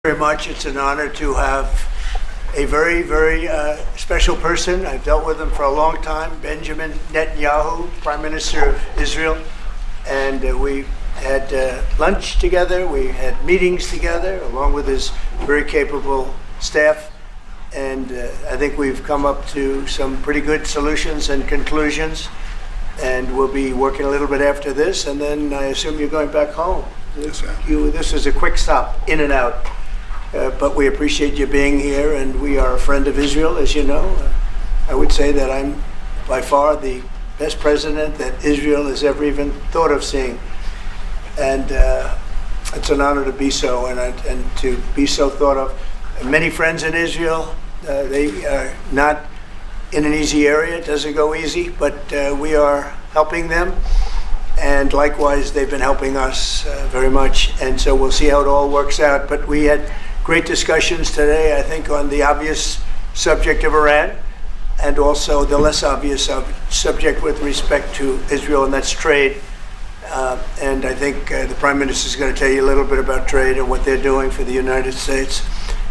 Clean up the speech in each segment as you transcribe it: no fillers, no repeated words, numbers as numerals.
Very much. It's an honor to have a very, very special person. I've dealt with him for a long time, Benjamin Netanyahu, Prime Minister of Israel. And we had lunch together, we had meetings together, along with his very capable staff. And I think we've come up to some pretty good solutions and conclusions. And we'll be working a little bit after this, and then I assume you're going back home. Yes, sir. This is a quick stop, in and out. But we appreciate you being here, and we are a friend of Israel, as you know. I would say that I'm by far the best president that Israel has ever even thought of seeing. And it's an honor to be so, and to be so thought of. Many friends in Israel, they are not in an easy area. It doesn't go easy, but we are helping them. And likewise, they've been helping us very much. And so we'll see how it all works out. But we had great discussions today, I think, on the obvious subject of Iran, and also the less obvious subject with respect to Israel, and that's trade. And I think the Prime Minister is going to tell you a little bit about trade and what they're doing for the United States.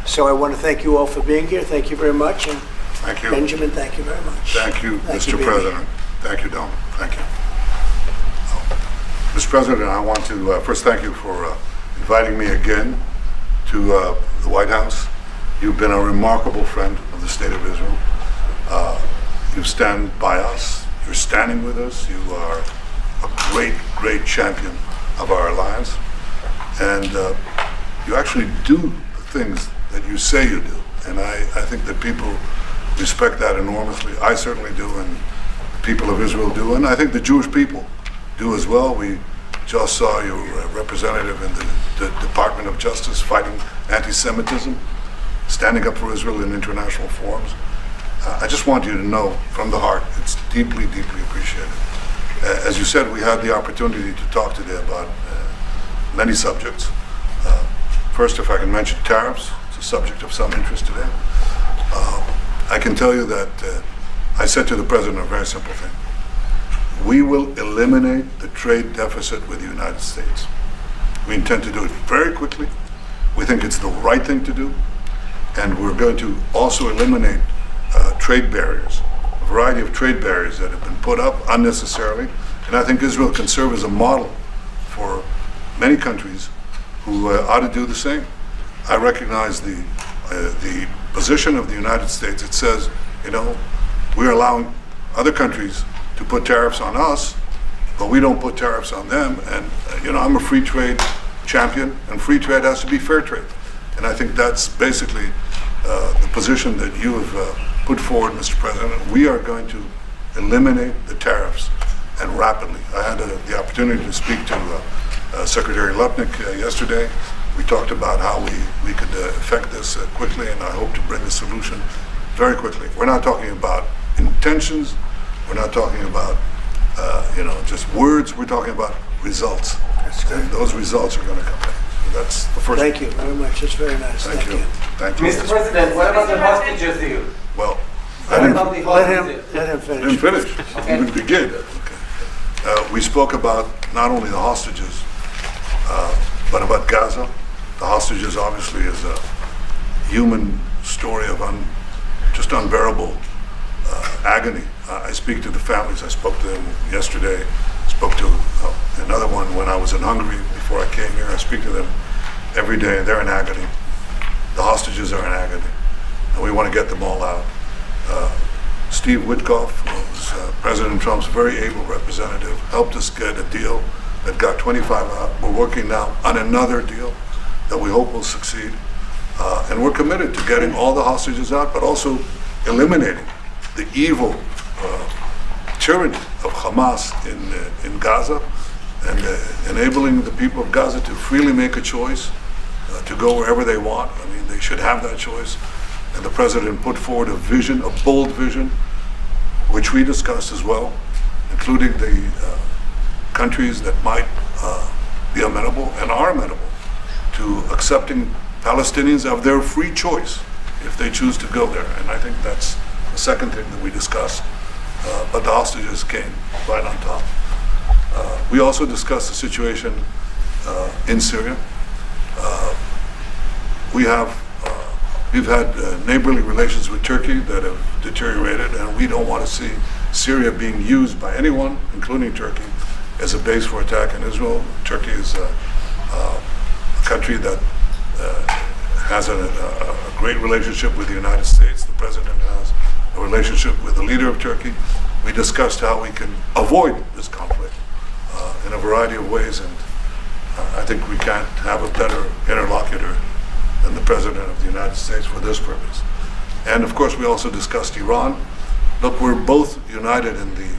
So I want to thank you all for being here. Thank you very much. And thank you. Benjamin, thank you very much. Thank you, Mr. President. Thank you, Don. Thank you. Mr. President, I want to first thank you for inviting me again to the White House. You've been a remarkable friend of the State of Israel. You stand by us. You're standing with us. You are a great, great champion of our alliance. And you actually do the things that you say you do. And I think that people respect that enormously. I certainly do, and the people of Israel do, and I think the Jewish people do as well. We just saw your representative in the Department of Justice fighting anti-Semitism, standing up for Israel in international forums. I just want you to know from the heart, it's deeply, deeply appreciated. As you said, we had the opportunity to talk today about many subjects. First, if I can mention tariffs, it's a subject of some interest today. I can tell you that I said to the President a very simple thing. We will eliminate the trade deficit with the United States. We intend to do it very quickly. We think it's the right thing to do. And we're going to also eliminate trade barriers, a variety of trade barriers that have been put up unnecessarily. And I think Israel can serve as a model for many countries who ought to do the same. I recognize the position of the United States. It says, we're allowing other countries to put tariffs on us, but we don't put tariffs on them. And I'm a free trade champion, and free trade has to be fair trade. And I think that's basically the position that you have put forward, Mr. President. We are going to eliminate the tariffs, and rapidly. I had the opportunity to speak to Secretary Lupnick yesterday. We talked about how we could effect this quickly, and I hope to bring a solution very quickly. We're not talking about intentions. We're not talking about just words. We're talking about results. That's great. And those results are going to come back. So that's the first. Thank you very much. It's very nice. Thank you. Thank you. Mr. President, what about the hostages deal? Well, What about the Let him I finish. didn't finish. Okay. Even begin. Okay. We spoke about not only the hostages, but about Gaza. The hostages obviously is a human story of just unbearable agony. I speak to the families. I spoke to them yesterday. Spoke to another one when I was in Hungary before I came here. I speak to them every day. They're in agony. The hostages are in agony, and we want to get them all out. Steve Witkoff, was President Trump's very able representative, helped us get a deal that got 25 out. We're working now on another deal that we hope will succeed. And we're committed to getting all the hostages out, but also eliminating the evil tyranny of Hamas in Gaza, and enabling the people of Gaza to freely make a choice to go wherever they want. I mean, they should have that choice. And the President put forward a vision, a bold vision, which we discussed as well, including the countries that might be amenable and are amenable to accepting Palestinians of their free choice if they choose to go there. And I think that's the second thing that we discussed. But the hostages came right on top. We also discussed the situation in Syria. we've had neighborly relations with Turkey that have deteriorated, and we don't want to see Syria being used by anyone, including Turkey, as a base for attack in Israel. Turkey is a country that has a great relationship with the United States. The president has a relationship with the leader of Turkey. We discussed how we can avoid this conflict in a variety of ways, and I think we can't have a better interlocutor than the President of the United States for this purpose. And of course, we also discussed Iran. Look, we're both united in the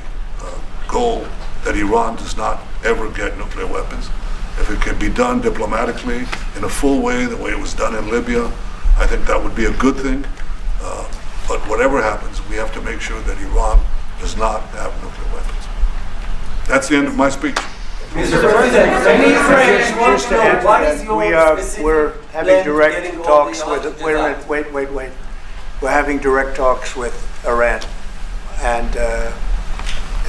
goal that Iran does not ever get nuclear weapons. If it can be done diplomatically in a full way, the way it was done in Libya, I think that would be a good thing. But whatever happens, we have to make sure that Iran does not have nuclear weapons. That's the end of my speech. Mr. President, many Israelis want Just to to know add to what that, is your we're specific having plan direct getting all talks the with, hostages out? wait. We're having direct talks with Iran. And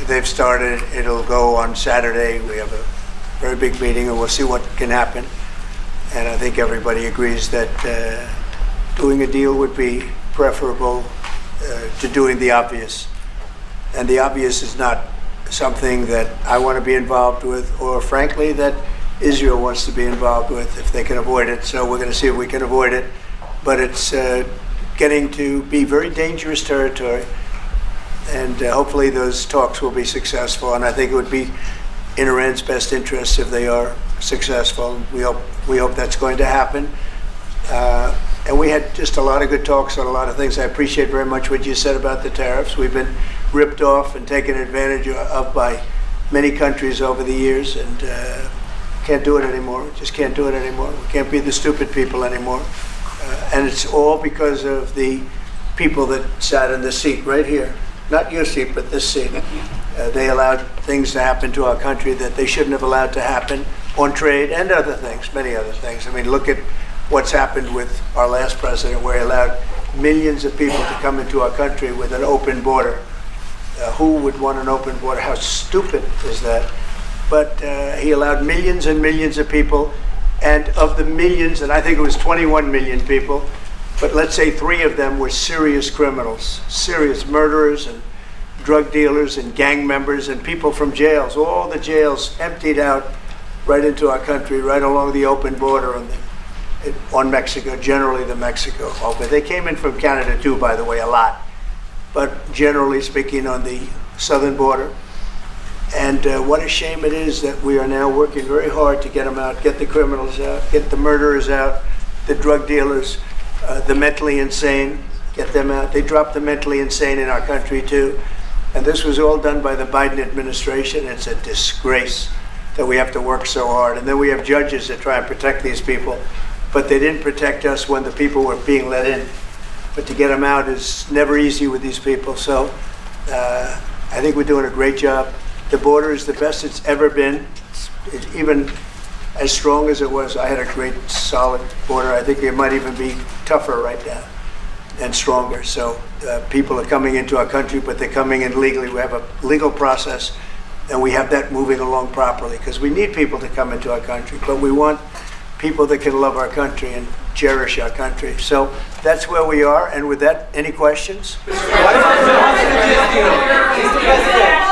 they've started, it'll go on Saturday. We have a very big meeting and we'll see what can happen. And I think everybody agrees that doing a deal would be preferable to doing the obvious. And the obvious is not something that I want to be involved with, or frankly, that Israel wants to be involved with if they can avoid it. So we're going to see if we can avoid it. But it's getting to be very dangerous territory. And hopefully those talks will be successful. And I think it would be in Iran's best interest if they are successful. We hope that's going to happen. And we had just a lot of good talks on a lot of things. I appreciate very much what you said about the tariffs. We've been ripped off and taken advantage of by many countries over the years, and can't do it anymore. Just can't do it anymore. We can't be the stupid people anymore. And it's all because of the people that sat in the seat right here. Not your seat, but this seat. They allowed things to happen to our country that they shouldn't have allowed to happen on trade and other things, many other things. I mean, look at what's happened with our last president, where he allowed millions of people to come into our country with an open border. Who would want an open border? How stupid is that? But he allowed millions and millions of people, and of the millions, and I think it was 21 million people, but let's say 3 of them were serious criminals, serious murderers and drug dealers and gang members and people from jails. All the jails emptied out right into our country, right along the open border on Mexico, generally the Mexico. But they came in from Canada too, by the way, a lot. But generally speaking, on the southern border. And what a shame it is that we are now working very hard to get them out, get the criminals out, get the murderers out, the drug dealers, the mentally insane, get them out. They dropped the mentally insane in our country too. And this was all done by the Biden administration. It's a disgrace that we have to work so hard. And then we have judges that try and protect these people, but they didn't protect us when the people were being let in. But to get them out is never easy with these people. So I think we're doing a great job. The border is the best it's ever been. It's even as strong as it was. I had a great, solid border. I think it might even be tougher right now and stronger. So people are coming into our country, but they're coming in legally. We have a legal process, and we have that moving along properly, because we need people to come into our country, but we want people that can love our country and cherish our country. So that's where we are. And with that, any questions? What about the hostages deal? Mr. President.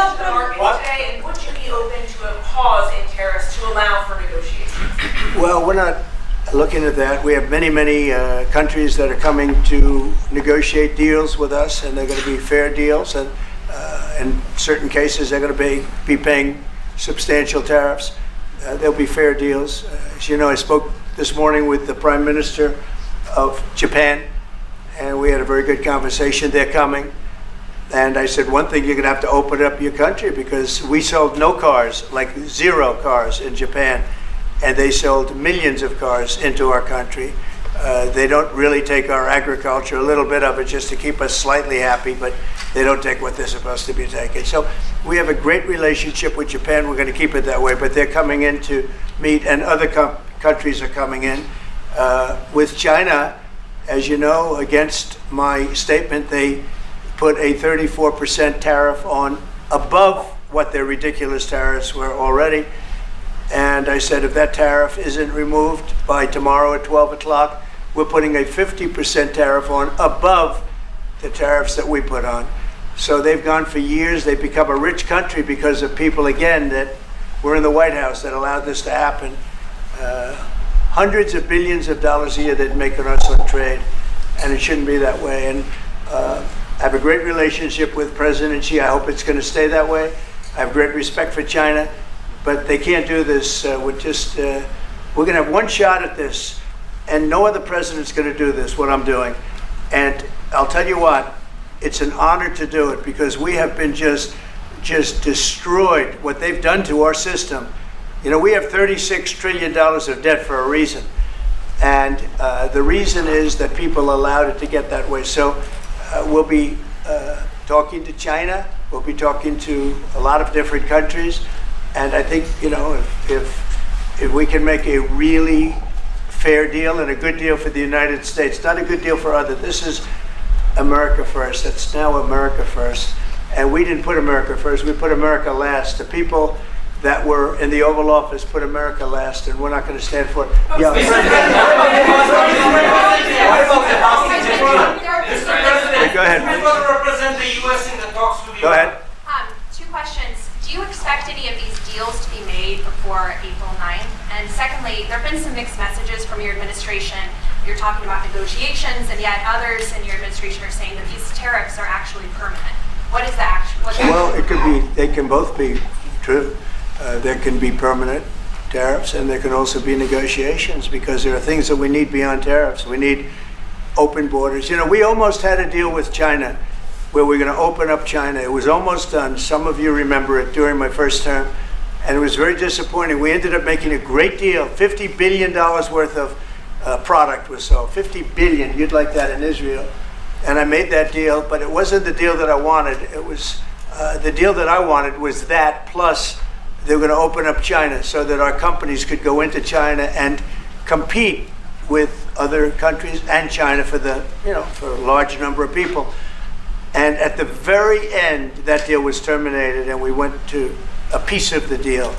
Today, and would you be open to a pause in tariffs to allow for negotiations? Well, we're not looking at that. We have many, many countries that are coming to negotiate deals with us, and they're going to be fair deals. And in certain cases, they're going to be paying substantial tariffs. There'll be fair deals. As you know, I spoke this morning with the Prime Minister of Japan, and we had a very good conversation. They're coming. And I said, one thing, you're going to have to open up your country, because we sold no cars, like 0 cars in Japan, and they sold millions of cars into our country. They don't really take our agriculture, a little bit of it just to keep us slightly happy, but they don't take what they're supposed to be taking. So we have a great relationship with Japan. We're going to keep it that way, but they're coming in to meet, and other countries are coming in. With China, as you know, against my statement, they put a 34% tariff on above what their ridiculous tariffs were already. And I said, if that tariff isn't removed by tomorrow at 12 o'clock, we're putting a 50% tariff on above the tariffs that we put on. So they've gone for years. They've become a rich country because of people, again, that were in the White House that allowed this to happen. Hundreds of billions of dollars a year they'd make on us on trade, and it shouldn't be that way. And I have a great relationship with President Xi. I hope it's going to stay that way. I have great respect for China, but they can't do this with just, we're going to have one shot at this, and no other president's going to do this, what I'm doing. And I'll tell you what, it's an honor to do it because we have been just destroyed, what they've done to our system. You know, we have $36 trillion of debt for a reason. And the reason is that people allowed it to get that way. So we'll be talking to China. We'll be talking to a lot of different countries. And I think, you know, if we can make a really fair deal and a good deal for the United States, not a good deal for others. This is America first. It's now America first. And we didn't put America first. We put America last. The people that were in the Oval Office put America last, and we're not going to stand for it. Yeah. Mr. President, what about the hostages deal? Mr. President, Go ahead. who's going to represent the U.S. in the talks with Go Iran? ahead. Two questions. Do you expect any of these deals to be made before April 9th? And secondly, there have been some mixed messages from your administration. You're talking about negotiations, and yet others in your administration are saying that these tariffs are actually permanent. What is the actual? Well, it could be, they can both be true. There can be permanent tariffs, and there can also be negotiations, because there are things that we need beyond tariffs. We need open borders. You know, we almost had a deal with China where we're going to open up China. It was almost done. Some of you remember it during my first term, and it was very disappointing. We ended up making a great deal. $50 billion worth of product was sold. $50 billion. You'd like that in Israel. And I made that deal, but it wasn't the deal that I wanted. It was the deal that I wanted was that, plus they were going to open up China so that our companies could go into China and compete with other countries and China for the, you know, for a large number of people. And at the very end, that deal was terminated, and we went to a piece of the deal.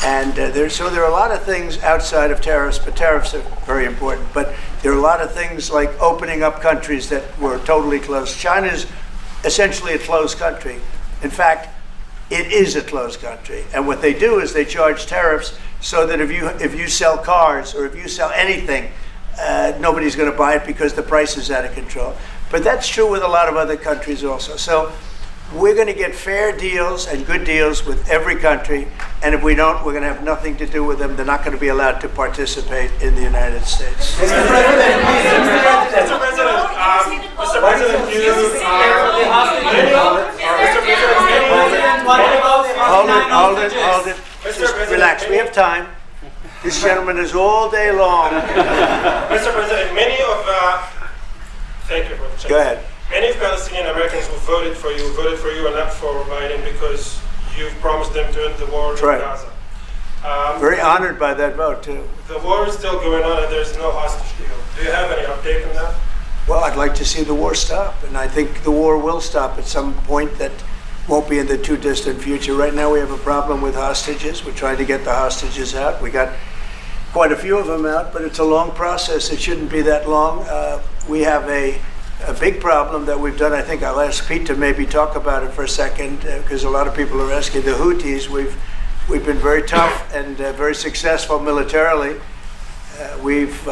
And so there are a lot of things outside of tariffs, but tariffs are very important. But there are a lot of things like opening up countries that were totally closed. China's essentially a closed country. In fact, it is a closed country. And what they do is they charge tariffs so that if you sell cars or if you sell anything, nobody's going to buy it because the price is out of control. But that's true with a lot of other countries also. So we're going to get fair deals and good deals with every country, and if we don't, we're going to have nothing to do with them. They're not going to be allowed to participate in the United States. Mr. President, Mr. President, Mr. President, you the hostages. Hold it. Just relax. We have time. This gentleman is all day long. Mr. President, thank you for the chance. Go ahead. Many of Palestinian Americans who voted for you and not for Biden because you've promised them to end the war in right. Gaza. Very honored by that vote, too. The war is still going on and there's no hostage deal. Do you have any update on that? Well, I'd like to see the war stop, and I think the war will stop at some point that won't be in the too distant future. Right now we have a problem with hostages. We're trying to get the hostages out. We got quite a few of them out, but it's a long process. It shouldn't be that long. We have a big problem that we've done. I think I'll ask Pete to maybe talk about it for a second, because a lot of people are asking. The Houthis, we've been very tough and very successful militarily. We've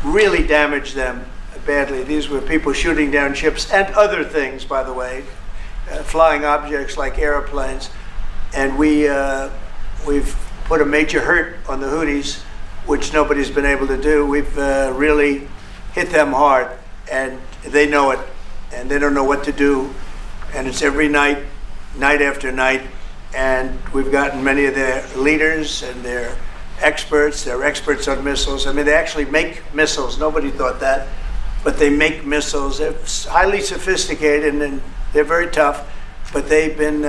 really damaged them badly. These were people shooting down ships and other things, by the way, flying objects like airplanes. And we've put a major hurt on the Houthis, which nobody's been able to do. We've really hit them hard, and they know it, and they don't know what to do. And it's every night, night after night. And we've gotten many of their leaders and their experts. They're experts on missiles. I mean, they actually make missiles. Nobody thought that, but they make missiles. They're highly sophisticated, and they're very tough, but they've been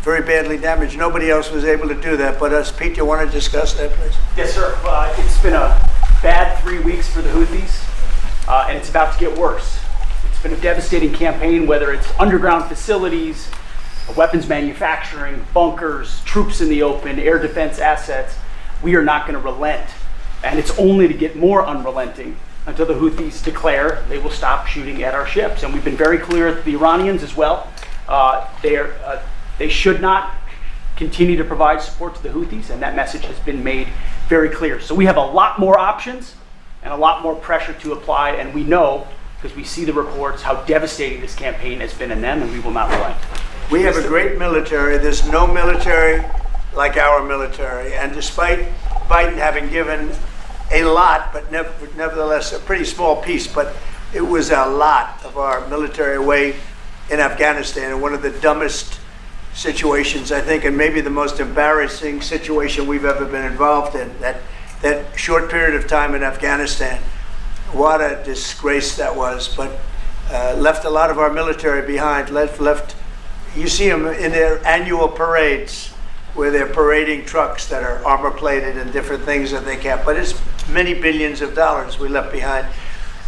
very badly damaged. Nobody else was able to do that but us. Pete, you want to discuss that, please? Yes, sir. It's been a bad 3 weeks for the Houthis, and it's about to get worse. It's been a devastating campaign, whether it's underground facilities, weapons manufacturing, bunkers, troops in the open, air defense assets. We are not going to relent And it's only to get more unrelenting until the Houthis declare they will stop shooting at our ships. And we've been very clear with the Iranians as well. They should not continue to provide support to the Houthis, and that message has been made very clear. So we have a lot more options and a lot more pressure to apply, and we know, because we see the reports, how devastating this campaign has been in them, and we will not relent. We have a great military. There's no military like our military. And despite Biden having given a lot, but nevertheless a pretty small piece, but it was a lot of our military away in Afghanistan, and one of the dumbest situations, I think, and maybe the most embarrassing situation we've ever been involved in, that short period of time in Afghanistan. What a disgrace that was, but left a lot of our military behind. Left. You see them in their annual parades where they're parading trucks that are armor plated and different things that they can't, but it's many billions of dollars we left behind.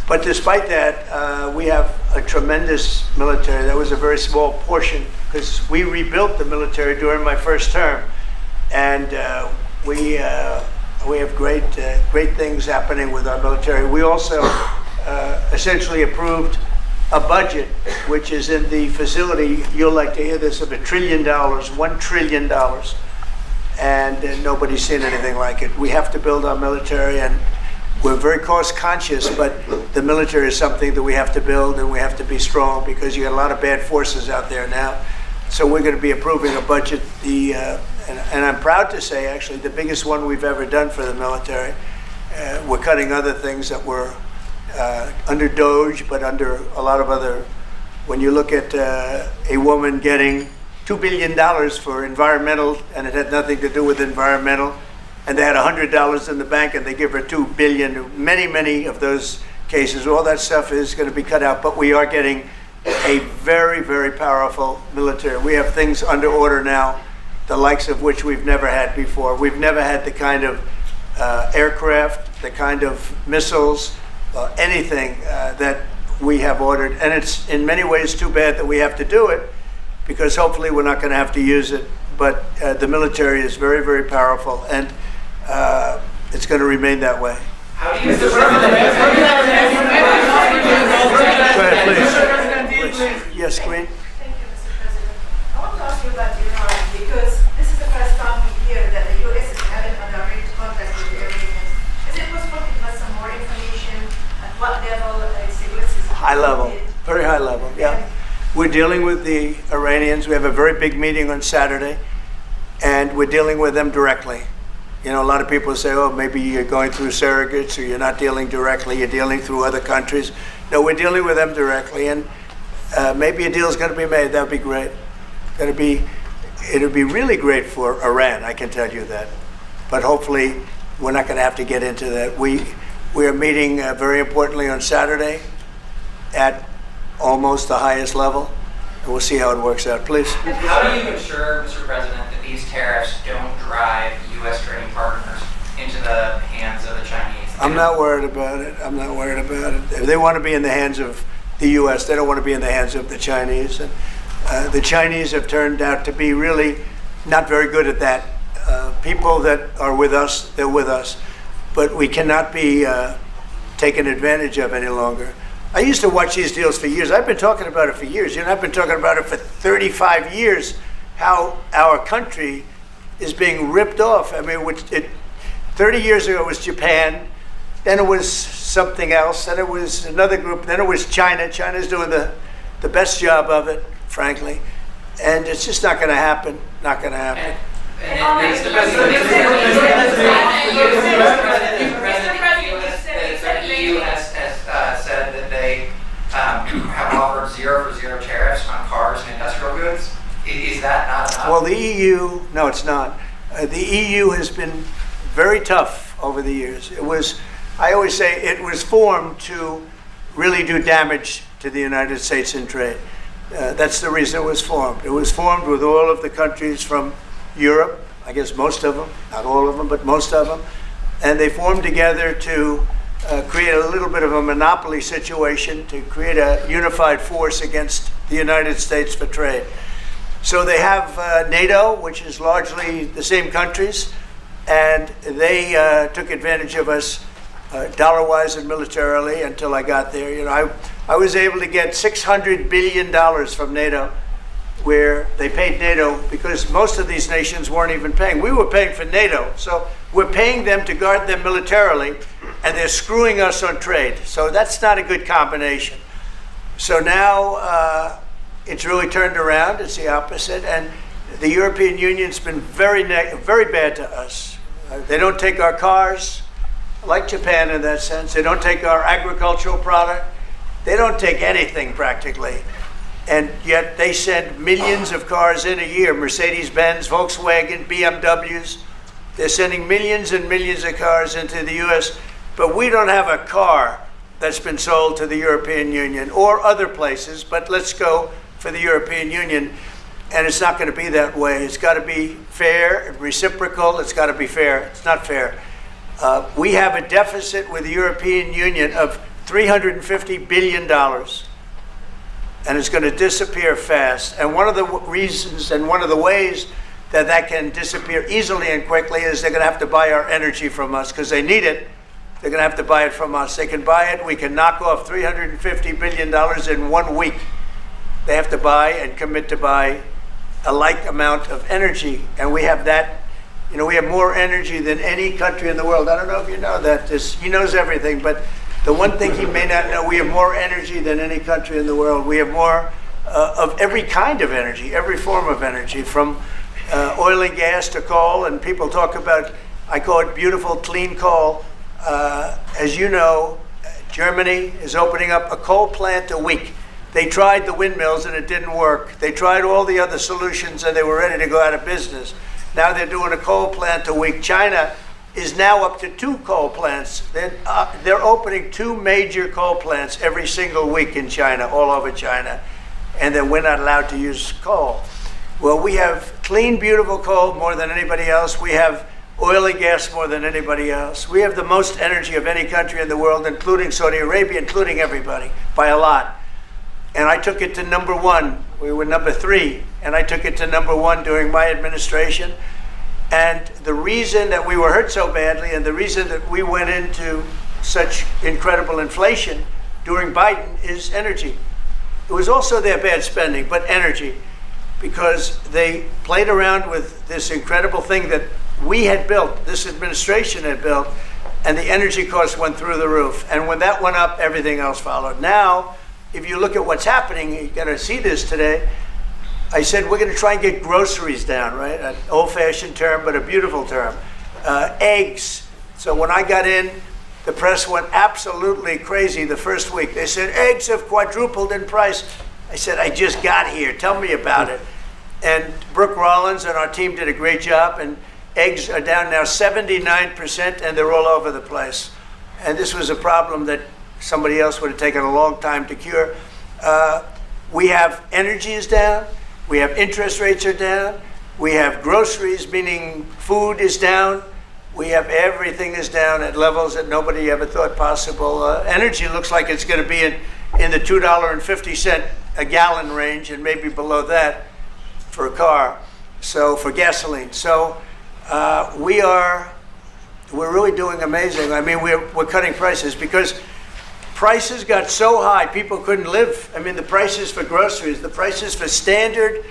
But despite that, we have a tremendous military. That was a very small portion, because we rebuilt the military during my first term, and we have great things happening with our military. We also essentially approved a budget, which is in the facility, you'll like to hear this, of $1 trillion, $1 trillion, and nobody's seen anything like it. We have to build our military, and we're very cost conscious, but the military is something that we have to build, and we have to be strong, because you got a lot of bad forces out there now. So we're going to be approving a budget, and I'm proud to say, actually, the biggest one we've ever done for the military. We're cutting other things that were under DOGE, but under a lot of other. When you look at a woman getting $2 billion for environmental, and it had nothing to do with environmental, and they had $100 in the bank, and they give her $2 billion. Many of those cases, all that stuff is going to be cut out. But we are getting a very, very powerful military. We have things under order now, the likes of which we've never had before. We've never had the kind of aircraft, the kind of missiles, anything that we have ordered. And it's in many ways too bad that we have to do it, because hopefully we're not going to have to use it. But the military is very, very powerful, and it's going to remain that way. How do you, Mr. President? Go ahead, please. Yes, Queen. Thank you, Mr. President. I want to ask you about Iran, because this is the first time we hear that the U.S. is having a direct contact with the Iranians. Is it possible to give us some more information at what level is High level, very high level, yeah. We're dealing with the Iranians. We have a very big meeting on Saturday, and we're dealing with them directly. You know, a lot of people say, oh, maybe you're going through surrogates, or you're not dealing directly, you're dealing through other countries. No, we're dealing with them directly, and maybe a deal is going to be made. That would be great. It'll be really great for Iran, I can tell you that. But hopefully, we're not going to have to get into that. We are meeting very importantly on Saturday at almost the highest level, and we'll see how it works out. Please. How do you ensure, Mr. President, that these tariffs don't drive U.S. trading partners into the hands of the Chinese? I'm not worried about it. I'm not worried about it. If they want to be in the hands of the U.S., they don't want to be in the hands of the Chinese. And the Chinese have turned out to be really not very good at that. People that are with us, they're with us. But we cannot be taken advantage of any longer. I used to watch these deals for years. I've been talking about it for years. You know, I've been talking about it for 35 years, how our country is being ripped off. I mean, 30 years ago it was Japan, then it was something else, then it was another group, then it was China. China's doing the best job of it, frankly. And it's just not going to happen, not going to happen. Mr. President, the EU has said that they have offered 0 for 0 tariffs on cars and industrial goods. Is that not enough? Well, the EU, no, it's not. The EU has been very tough over the years. I always say it was formed to really do damage to the United States in trade. That's the reason it was formed. It was formed with all of the countries from Europe, I guess most of them, not all of them, but most of them. And they formed together to create a little bit of a monopoly situation, to create a unified force against the United States for trade. So they have NATO, which is largely the same countries, and they took advantage of us dollar-wise and militarily until I got there. You know, I was able to get $600 billion from NATO, where they paid NATO because most of these nations weren't even paying. We were paying for NATO, so we're paying them to guard them militarily, and they're screwing us on trade. So that's not a good combination. So now it's really turned around. It's the opposite, and the European Union's been very bad to us. They don't take our cars, like Japan in that sense. They don't take our agricultural product. They don't take anything practically. And yet they send millions of cars in a year, Mercedes-Benz, Volkswagen, BMWs. They're sending millions and millions of cars into the US, but we don't have a car that's been sold to the European Union or other places, but let's go for the European Union. And it's not going to be that way. It's got to be fair and reciprocal. It's got to be fair. It's not fair. We have a deficit with the European Union of $350 billion. And it's going to disappear fast. And one of the reasons and one of the ways that that can disappear easily and quickly is they're going to have to buy our energy from us because they need it. They're going to have to buy it from us. They can buy it. We can knock off $350 billion in 1 week. They have to buy and commit to buy a like amount of energy. And we have that. You know, we have more energy than any country in the world. I don't know if you know that. He knows everything, but the one thing he may not know, we have more energy than any country in the world. We have more of every kind of energy, every form of energy, from oil and gas to coal. And people talk about, I call it beautiful, clean coal. As you know, Germany is opening up a coal plant a week. They tried the windmills and it didn't work. They tried all the other solutions and they were ready to go out of business. Now they're doing a coal plant a week. China is now up to 2 coal plants. They're opening 2 major coal plants every single week in China, all over China. And then we're not allowed to use coal. Well, we have clean, beautiful coal more than anybody else. We have oil and gas more than anybody else. We have the most energy of any country in the world, including Saudi Arabia, including everybody, by a lot. And I took it to number 1. We were number 3, and I took it to number 1 during my administration. And the reason that we were hurt so badly and the reason that we went into such incredible inflation during Biden is energy. It was also their bad spending, but energy, because they played around with this incredible thing that we had built, this administration had built, and the energy costs went through the roof. And when that went up, everything else followed. Now, if you look at what's happening, you're going to see this today. I said we're going to try and get groceries down, right? An old-fashioned term, but a beautiful term. Eggs. So when I got in, the press went absolutely crazy the first week. They said, eggs have quadrupled in price. I said, I just got here. Tell me about it. And Brooke Rollins and our team did a great job, and eggs are down now 79%, and they're all over the place. And this was a problem that somebody else would have taken a long time to cure. We have energy is down. We have interest rates are down. We have groceries, meaning food is down. We have everything is down at levels that nobody ever thought possible. Energy looks like it's going to be in the $2.50 a gallon range and maybe below that for a car, so for gasoline. So we're really doing amazing. I mean, we're cutting prices because prices got so high, people couldn't live. I mean, the prices for groceries, the prices for standard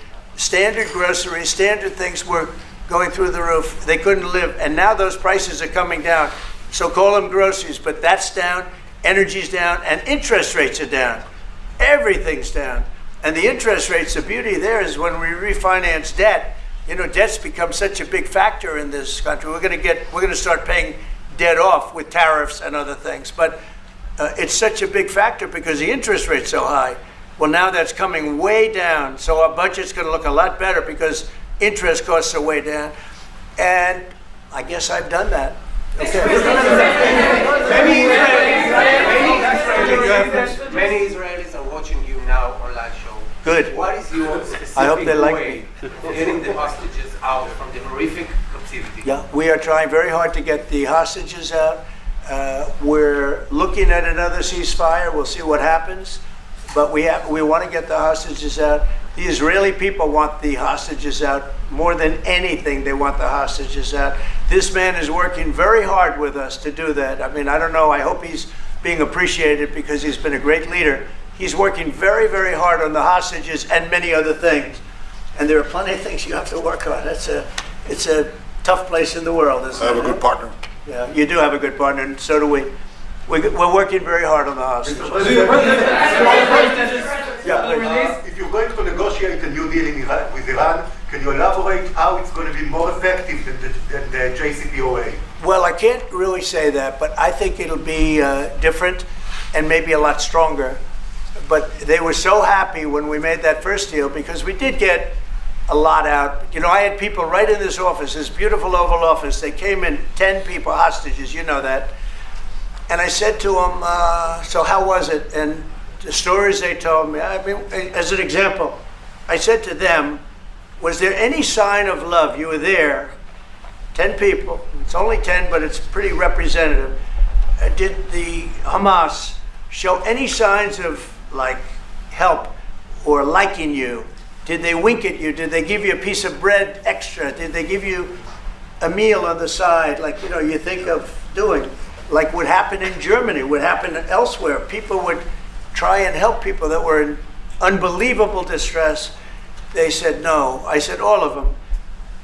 groceries, standard things were going through the roof. They couldn't live. And now those prices are coming down. So call them groceries, but that's down, energy's down, and interest rates are down. Everything's down. And the interest rates, the beauty there is when we refinance debt, you know, debt's become such a big factor in this country. We're going to start paying debt off with tariffs and other things. But it's such a big factor because the interest rate's so high. Well, now that's coming way down. So our budget's going to look a lot better because interest costs are way down. And I guess I've done that. Okay. Many Israelis are watching you now on live show. Good. What is your specific I hope they like way of getting the hostages out from the horrific captivity? Yeah, we are trying very hard to get the hostages out. We're looking at another ceasefire. We'll see what happens. But we want to get the hostages out. The Israeli people want the hostages out more than anything. They want the hostages out. This man is working very hard with us to do that. I mean, I don't know. I hope he's being appreciated because he's been a great leader. He's working very, very hard on the hostages and many other things. And there are plenty of things you have to work on. It's a tough place in the world, isn't it? I have a good partner. Yeah, you do have a good partner, and so do we. We're working very hard on the hostages. If you're going to negotiate a new deal with Iran, can you elaborate how it's going to be more effective than the JCPOA? Well, I can't really say that, but I think it'll be different and maybe a lot stronger. But they were so happy when we made that first deal because we did get a lot out. You know, I had people right in this office, this beautiful Oval Office. They came in, 10 people, hostages, you know that. And I said to them, so how was it? And the stories they told me, I mean, as an example, I said to them, was there any sign of love? You were there, 10 people. It's only 10, but it's pretty representative. Did the Hamas show any signs of like help or liking you? Did they wink at you? Did they give you a piece of bread extra? Did they give you a meal on the side, like, you know, you think of doing? Like would happen in Germany, would happen elsewhere. People would try and help people that were in unbelievable distress. They said no. I said all of them.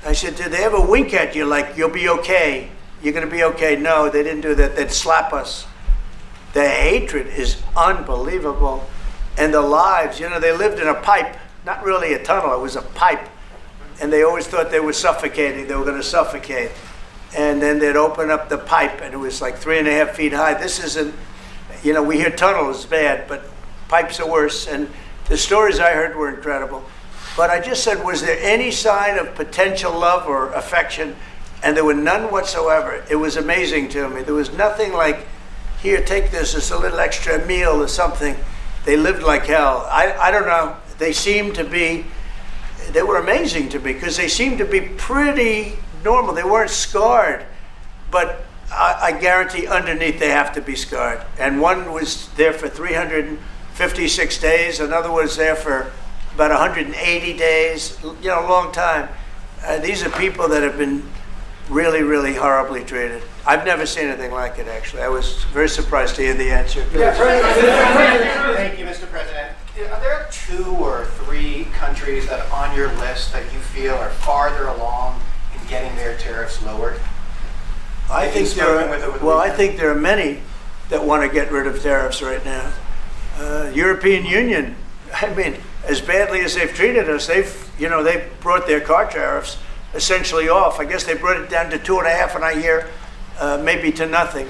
I said, did they ever wink at you like you'll be okay? You're going to be okay? No, they didn't do that. They'd slap us. The hatred is unbelievable. And the lives, you know, they lived in a pipe, not really a tunnel, it was a pipe. And they always thought they were suffocating, they were going to suffocate. And then they'd open up the pipe and it was like 3.5 feet high. This isn't, you know, we hear tunnels bad, but pipes are worse. And the stories I heard were incredible. But I just said, was there any sign of potential love or affection? And there were none whatsoever. It was amazing to me. There was nothing like, here, take this, it's a little extra meal or something. They lived like hell. I don't know. They seemed to be, they were amazing to me because they seemed to be pretty normal. They weren't scarred, but I guarantee underneath they have to be scarred. And one was there for 356 days. Another was there for about 180 days, you know, a long time. These are people that have been really, really horribly treated. I've never seen anything like it, actually. I was very surprised to hear the answer. Thank you, Mr. President. Are there 2 or 3 countries that are on your list that you feel are farther along in getting their tariffs lowered? I think there are many that want to get rid of tariffs right now. European Union, I mean, as badly as they've treated us, they've brought their car tariffs essentially off. I guess they brought it down to 2.5, and I hear maybe to nothing.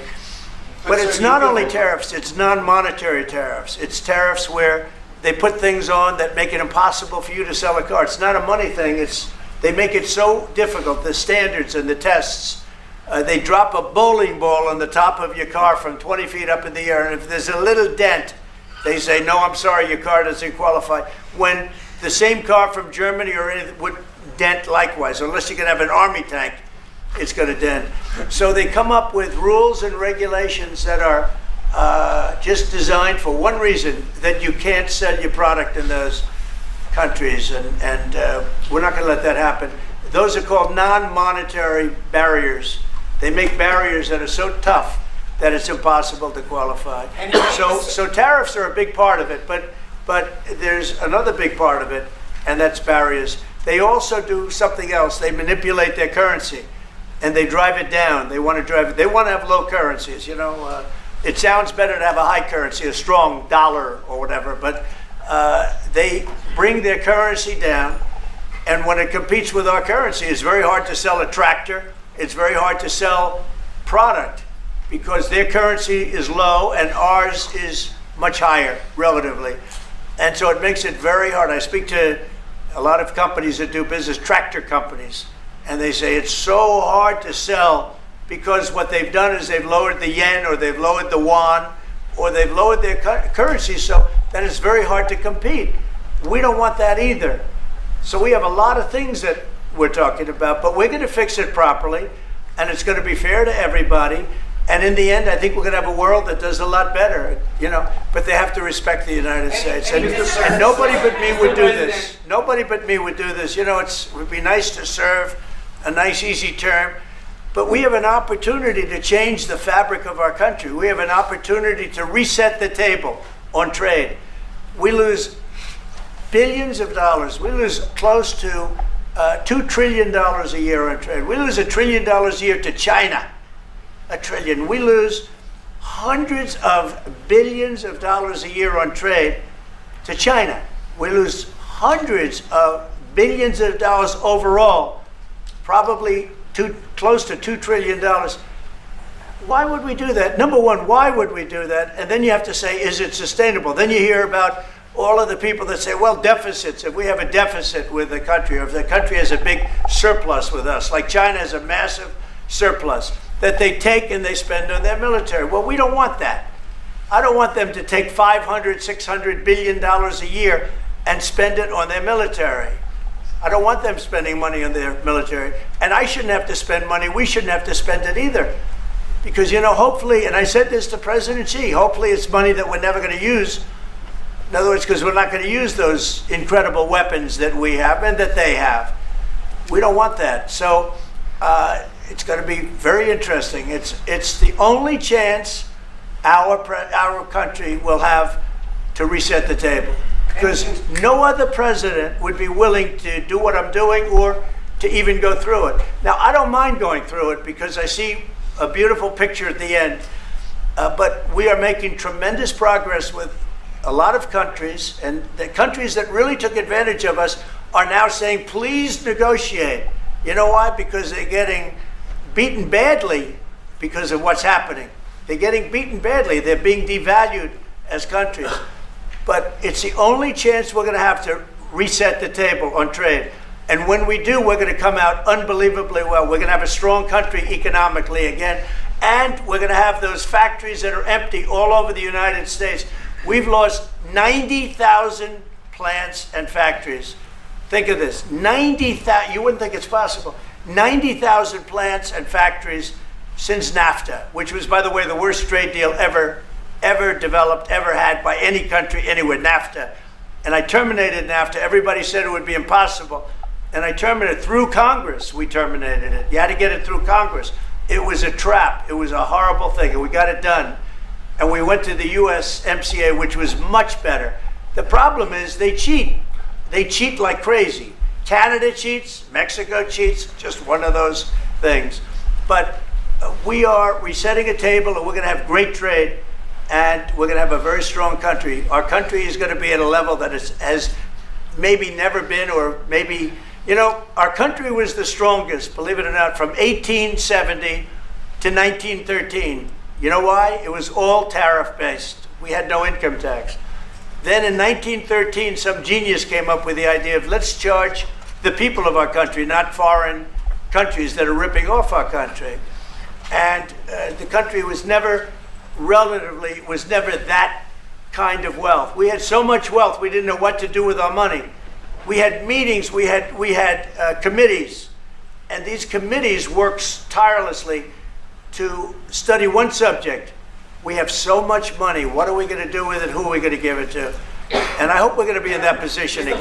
But it's not only tariffs, it's non-monetary tariffs. It's tariffs where they put things on that make it impossible for you to sell a car. It's not a money thing. They make it so difficult, the standards and the tests. They drop a bowling ball on the top of your car from 20 feet up in the air, and if there's a little dent, they say, no, I'm sorry, your car doesn't qualify. When the same car from Germany or anything would dent likewise, unless you can have an army tank, it's going to dent. So they come up with rules and regulations that are just designed for one reason, that you can't sell your product in those countries, and we're not going to let that happen. Those are called non-monetary barriers. They make barriers that are so tough that it's impossible to qualify. So tariffs are a big part of it, but there's another big part of it, and that's barriers. They also do something else. They manipulate their currency, and they drive it down. They want to have low currencies. You know, it sounds better to have a high currency, a strong dollar or whatever, but they bring their currency down, and when it competes with our currency, it's very hard to sell a tractor. It's very hard to sell product because their currency is low and ours is much higher relatively. And so it makes it very hard. I speak to a lot of companies that do business, tractor companies, and they say it's so hard to sell because what they've done is they've lowered the yen or they've lowered the yuan or they've lowered their currency so that it's very hard to compete. We don't want that either. So we have a lot of things that we're talking about, but we're going to fix it properly, and it's going to be fair to everybody. And in the end, I think we're going to have a world that does a lot better, you know, but they have to respect the United States. And nobody but me would do this. Nobody but me would do this. You know, it would be nice to serve, a nice, easy term, but we have an opportunity to change the fabric of our country. We have an opportunity to reset the table on trade. We lose billions of dollars. We lose close to $2 trillion a year on trade. We lose $1 trillion a year to China. $1 trillion. We lose hundreds of billions of dollars a year on trade to China. We lose hundreds of billions of dollars overall, probably close to $2 trillion. Why would we do that? Number one, why would we do that? And then you have to say, is it sustainable? Then you hear about all of the people that say, well, deficits. If we have a deficit with the country, or if the country has a big surplus with us, like China has a massive surplus, that they take and they spend on their military. Well, we don't want that. I don't want them to take $500, $600 billion a year and spend it on their military. I don't want them spending money on their military. And I shouldn't have to spend money. We shouldn't have to spend it either. Because, you know, hopefully, and I said this to President Xi, hopefully it's money that we're never going to use. In other words, because we're not going to use those incredible weapons that we have and that they have. We don't want that. So it's going to be very interesting. It's the only chance our country will have to reset the table. Because no other president would be willing to do what I'm doing or to even go through it. Now, I don't mind going through it because I see a beautiful picture at the end. But we are making tremendous progress with a lot of countries, and the countries that really took advantage of us are now saying, please negotiate. You know why? Because they're getting beaten badly because of what's happening. They're getting beaten badly. They're being devalued as countries. But it's the only chance we're going to have to reset the table on trade. And when we do, we're going to come out unbelievably well. We're going to have a strong country economically again. And we're going to have those factories that are empty all over the United States. We've lost 90,000 plants and factories. Think of this, 90,000, you wouldn't think it's possible, 90,000 plants and factories since NAFTA, which was, by the way, the worst trade deal ever developed, ever had by any country anywhere, NAFTA. And I terminated NAFTA. Everybody said it would be impossible. And I terminated it through Congress. We terminated it. You had to get it through Congress. It was a trap. It was a horrible thing, and we got it done. And we went to the USMCA, which was much better. The problem is they cheat. They cheat like crazy. Canada cheats, Mexico cheats, just one of those things. But we are resetting a table, and we're going to have great trade, and we're going to have a very strong country. Our country is going to be at a level that has maybe never been, or maybe, you know, our country was the strongest, believe it or not, from 1870 to 1913. You know why? It was all tariff-based. We had no income tax. Then in 1913, some genius came up with the idea of let's charge the people of our country, not foreign countries that are ripping off our country. And the country was never that kind of wealth. We had so much wealth, we didn't know what to do with our money. We had meetings, we had committees, and these committees worked tirelessly to study one subject. We have so much money. What are we going to do with it? Who are we going to give it to? And I hope we're going to be in that position again.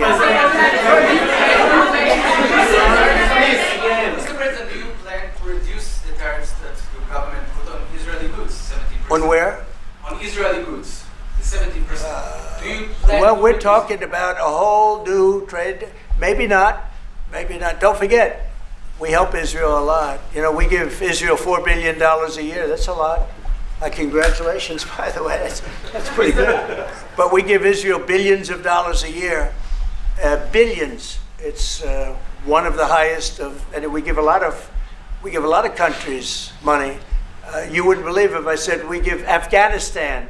Mr. President, do you plan to reduce the tariffs that your government put on Israeli goods, 70%? On where? On Israeli goods, the 70%. Do you plan Well, to we're reduce- talking about a whole new trade. Maybe not. Maybe not. Don't forget, we help Israel a lot. You know, we give Israel $4 billion a year. That's a lot. Congratulations, by the way. That's pretty good. But we give Israel billions of dollars a year. Billions. It's one of the highest of, and we give a lot of countries money. You wouldn't believe if I said we give Afghanistan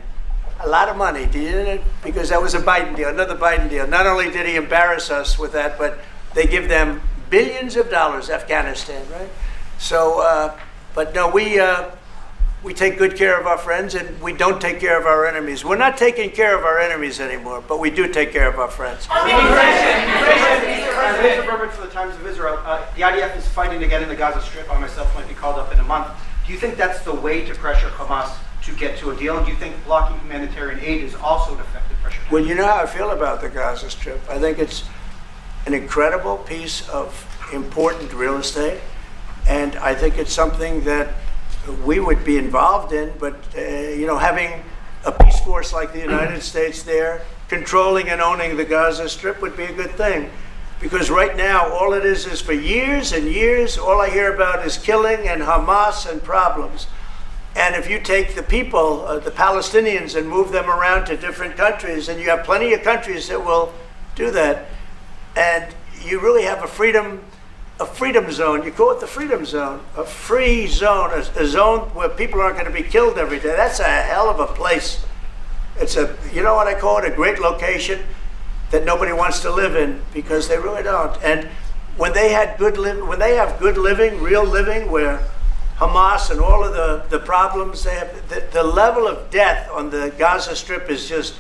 a lot of money. Do you? Because that was a Biden deal, another Biden deal. Not only did he embarrass us with that, but they give them billions of dollars, Afghanistan, right? So, but no, we take good care of our friends, and we don't take care of our enemies. We're not taking care of our enemies anymore, but we do take care of our friends. Mr. Burbridge for the Times of Israel. The IDF is fighting again in the Gaza Strip. I myself might be called up in a month. Do you think that's the way to pressure Hamas to get to a deal? And do you think blocking humanitarian aid is also an effective pressure? Well, you know how I feel about the Gaza Strip. I think it's an incredible piece of important real estate, and I think it's something that we would be involved in, but having a peace force like the United States there, controlling and owning the Gaza Strip would be a good thing. Because right now, all it is for years and years, all I hear about is killing and Hamas and problems. And if you take the people, the Palestinians, and move them around to different countries, and you have plenty of countries that will do that, and you really have a freedom zone. You call it the freedom zone, a free zone, a zone where people aren't going to be killed every day. That's a hell of a place. It's you know what I call it, a great location that nobody wants to live in, because they really don't. And when they have good living, real living, where Hamas and all of the problems they have, the level of death on the Gaza Strip is just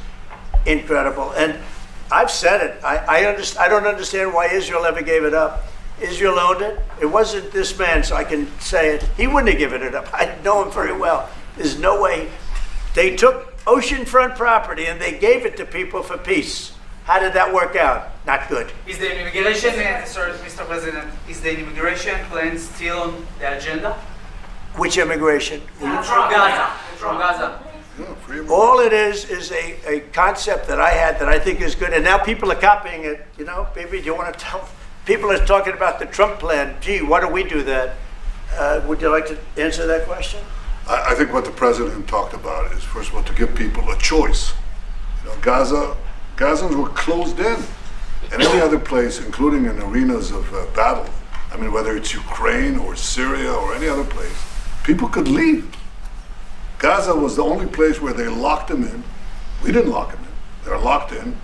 incredible. And I've said it. I don't understand why Israel ever gave it up. Israel owned it. It wasn't this man, so I can say it. He wouldn't have given it up. I know him very well. There's no way. They took oceanfront property and they gave it to people for peace. How did that work out? Not good. Is the immigration, sorry, Mr. President, is the immigration plan still on the agenda? Which immigration? From Gaza. From Gaza. All it is a concept that I had that I think is good, and now people are copying it. Maybe do you want to tell? People are talking about the Trump plan. Gee, why don't we do that? Would you like to answer that question? I think what the president talked about is, first of all, to give people a choice. Gazans were closed in, and any other place, including in arenas of battle. I mean, whether it's Ukraine or Syria or any other place, people could leave. Gaza was the only place where they locked them in. We didn't lock them in. They're locked in.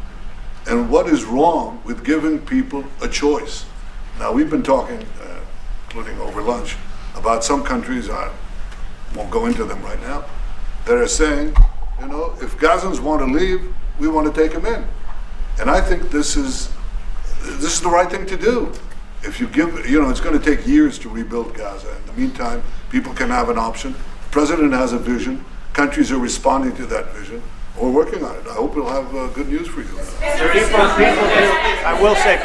And what is wrong with giving people a choice? Now, we've been talking, including over lunch, about some countries, I won't go into them right now, that are saying, if Gazans want to leave, we want to take them in. And I think this is the right thing to do. If you give, it's going to take years to rebuild Gaza. In the meantime, people can have an option. The president has a vision. Countries are responding to that vision. We're working on it. I hope we'll have good news for you. I will say,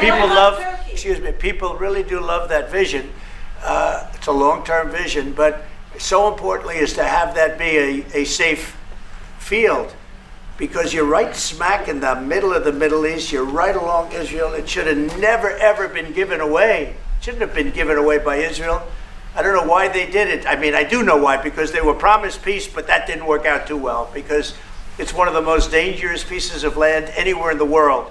people really do love that vision. It's a long-term vision, but so importantly is to have that be a safe field, because you're right smack in the middle of the Middle East. You're right along Israel. It should have never, ever been given away. It shouldn't have been given away by Israel. I don't know why they did it. I mean, I do know why, because they were promised peace, but that didn't work out too well, because it's one of the most dangerous pieces of land anywhere in the world.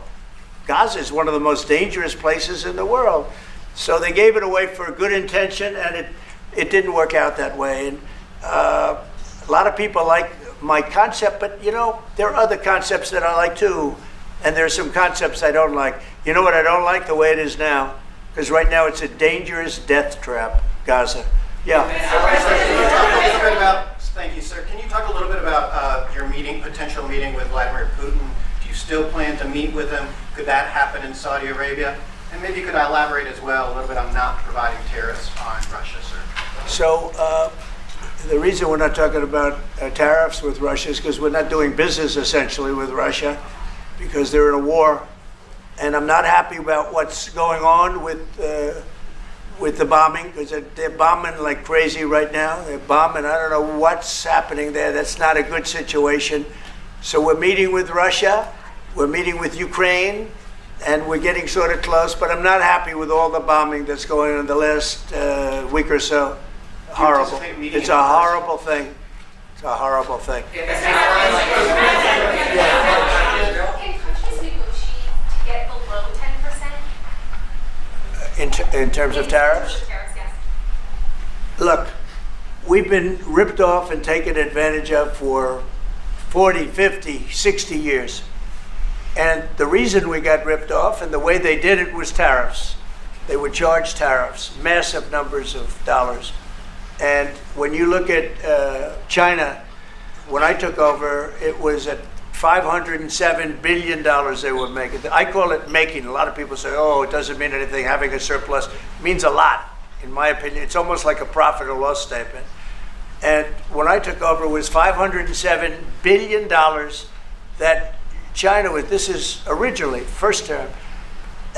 Gaza is one of the most dangerous places in the world. So they gave it away for a good intention, and it didn't work out that way. And a lot of people like my concept, but there are other concepts that I like too. And there are some concepts I don't like. You know what I don't like? The way it is now. Because right now it's a dangerous death trap, Gaza. Yeah. Thank you, sir. Can you talk a little bit about your potential meeting with Vladimir Putin? Do you still plan to meet with him? Could that happen in Saudi Arabia? And maybe you could elaborate as well a little bit on not providing tariffs on Russia, sir. So the reason we're not talking about tariffs with Russia is because we're not doing business essentially with Russia, because they're in a war. And I'm not happy about what's going on with the bombing, because they're bombing like crazy right now. They're bombing. I don't know what's happening there. That's not a good situation. So we're meeting with Russia. We're meeting with Ukraine. And we're getting sort of close. But I'm not happy with all the bombing that's going on the last week or so. Horrible. It's a horrible thing. It's a horrible thing. Can countries negotiate to get below 10%? In terms of tariffs? Yes. Look, we've been ripped off and taken advantage of for 40, 50, 60 years. And the reason we got ripped off and the way they did it was tariffs. They would charge tariffs, massive numbers of dollars. And when you look at China, when I took over, it was at $507 billion they were making. I call it making. A lot of people say, oh, it doesn't mean anything, having a surplus. It means a lot, in my opinion. It's almost like a profit or loss statement. And when I took over, it was $507 billion that China was, this is originally, first term,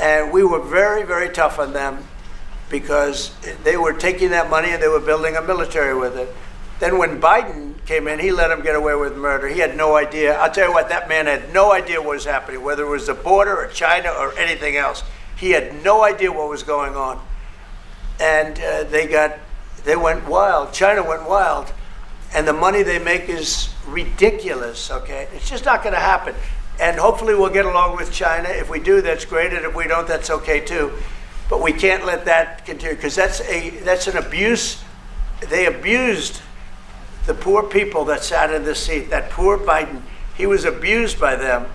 and we were very, very tough on them because they were taking that money and they were building a military with it. Then when Biden came in, he let him get away with murder. He had no idea. I'll tell you what, that man had no idea what was happening, whether it was the border or China or anything else. He had no idea what was going on. And they went wild. China went wild. And the money they make is ridiculous, okay? It's just not going to happen. And hopefully we'll get along with China. If we do, that's great. And if we don't, that's okay too. But we can't let that continue because that's an abuse. They abused the poor people that sat in the seat. That poor Biden, he was abused by them.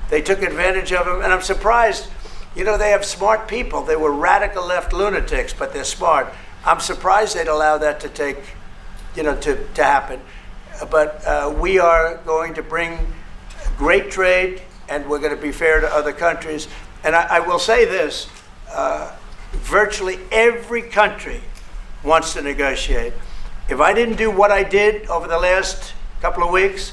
They took advantage of him. And I'm surprised, you know, they have smart people. They were radical left lunatics, but they're smart. I'm surprised they'd allow that to take, you know, to happen. But we are going to bring great trade, and we're going to be fair to other countries. And I will say this, virtually every country wants to negotiate. If I didn't do what I did over the last couple of weeks,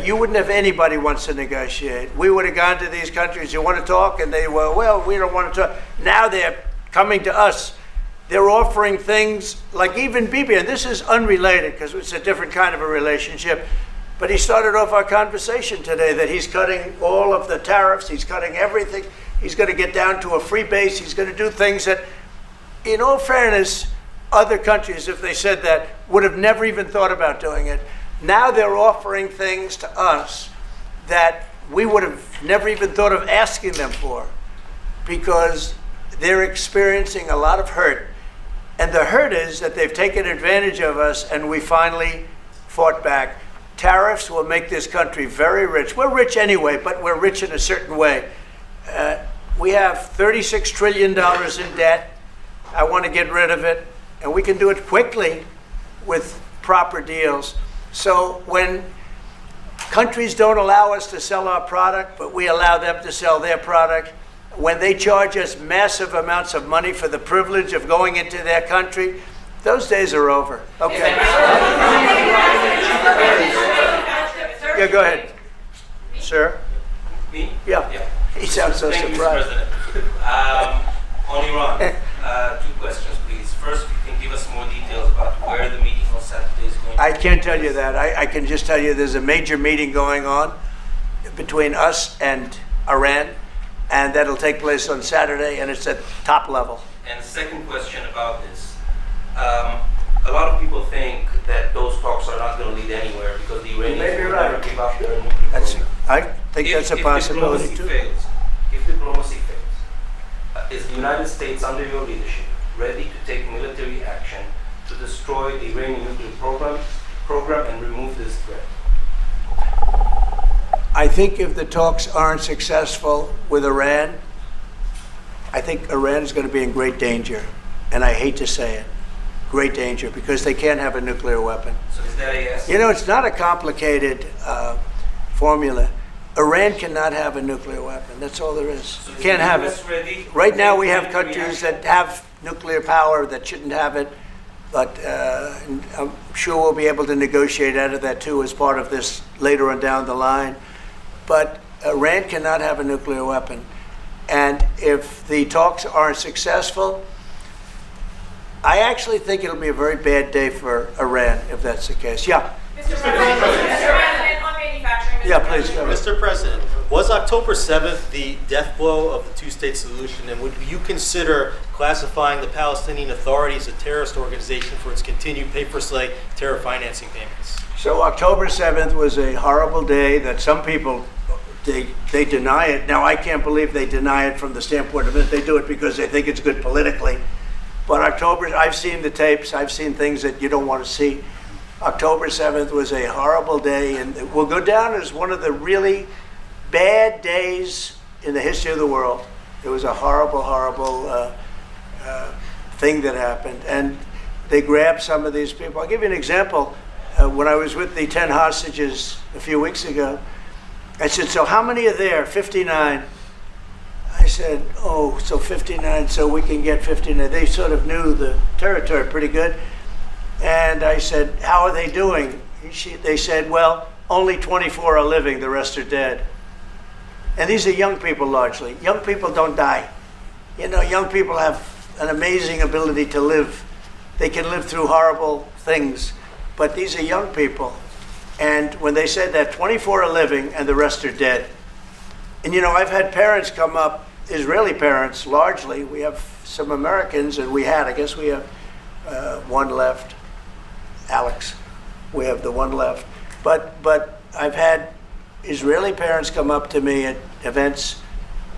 you wouldn't have anybody wants to negotiate. We would have gone to these countries, you want to talk? And they were, well, we don't want to talk. Now they're coming to us. They're offering things like even Bibi, and this is unrelated because it's a different kind of a relationship, but he started off our conversation today that he's cutting all of the tariffs, he's cutting everything, he's going to get down to a free base, he's going to do things that, in all fairness, other countries, if they said that, would have never even thought about doing it. Now they're offering things to us that we would have never even thought of asking them for because they're experiencing a lot of hurt. And the hurt is that they've taken advantage of us and we finally fought back. Tariffs will make this country very rich. We're rich anyway, but we're rich in a certain way. We have $36 trillion in debt. I want to get rid of it. And we can do it quickly with proper deals. So when countries don't allow us to sell our product, but we allow them to sell their product, when they charge us massive amounts of money for the privilege of going into their country, those days are over. Okay. Yeah, go ahead. Sir? Me? Yeah. He sounds so Thank surprised. you, Mr. President. On Iran, two questions, please. First, you can give us more details about where the meeting on Saturday is going to I can't tell you that. I can just tell you there's a major meeting going on between us and Iran, and that'll take place on Saturday, and it's at top level. And second question about this. A lot of people think that those talks are not going to lead anywhere because the Iranians will never give up their nuclear program. I think that's a possibility too. If diplomacy fails, is the United States under your leadership ready to take military action to destroy the Iranian nuclear program and remove this threat? I think if the talks aren't successful with Iran, I think Iran is going to be in great danger. And I hate to say it, great danger, because they can't have a nuclear weapon. So is that a yes? You know, it's not a complicated formula. Iran cannot have a nuclear weapon. That's all there is. So is Can't the have US it. ready Right now we to have take countries reaction? that have nuclear power that shouldn't have it. But I'm sure we'll be able to negotiate out of that too as part of this later on down the line. But Iran cannot have a nuclear weapon. And if the talks aren't successful, I actually think it'll be a very bad day for Iran if that's the case. Yeah. Mr. President, on manufacturing. Yeah, please go ahead. Mr. President, was October 7th the death blow of the two-state solution, and would you consider classifying the Palestinian Authority as a terrorist organization for its continued pay-for-slay terror financing payments? So October 7th was a horrible day that some people, they deny it. Now, I can't believe they deny it from the standpoint of it. They do it because they think it's good politically. But I've seen the tapes. I've seen things that you don't want to see. October 7th was a horrible day, and it will go down as one of the really bad days in the history of the world. It was a horrible, horrible thing that happened. And they grabbed some of these people. I'll give you an example. When I was with the 10 hostages a few weeks ago, I said, so how many are there? 59. I said, oh, so 59, so we can get 59. They sort of knew the territory pretty good. And I said, how are they doing? They said, well, only 24 are living, the rest are dead. And these are young people largely. Young people don't die. You know, young people have an amazing ability to live. They can live through horrible things, but these are young people. And when they said that 24 are living and the rest are dead. And you know, I've had parents come up, Israeli parents largely. We have some Americans, and I guess we have one left, Alex. We have the one left. But I've had Israeli parents come up to me at events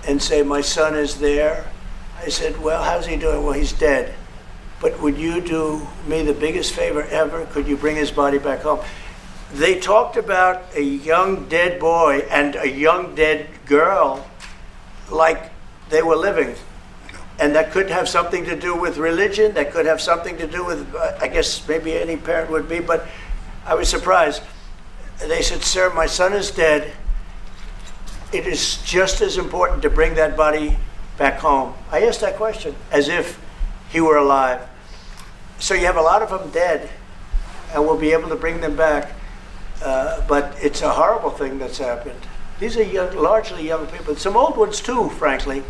and say, my son is there. I said, well, how's he doing? Well, he's dead. But would you do me the biggest favor ever? Could you bring his body back home? They talked about a young dead boy and a young dead girl like they were living. And that could have something to do with religion. That could have something to do with, I guess maybe any parent would be, but I was surprised. They said, sir, my son is dead. It is just as important to bring that body back home. I asked that question as if he were alive. So you have a lot of them dead, and we'll be able to bring them back. But it's a horrible thing that's happened. These are largely young people. Some old ones too, frankly.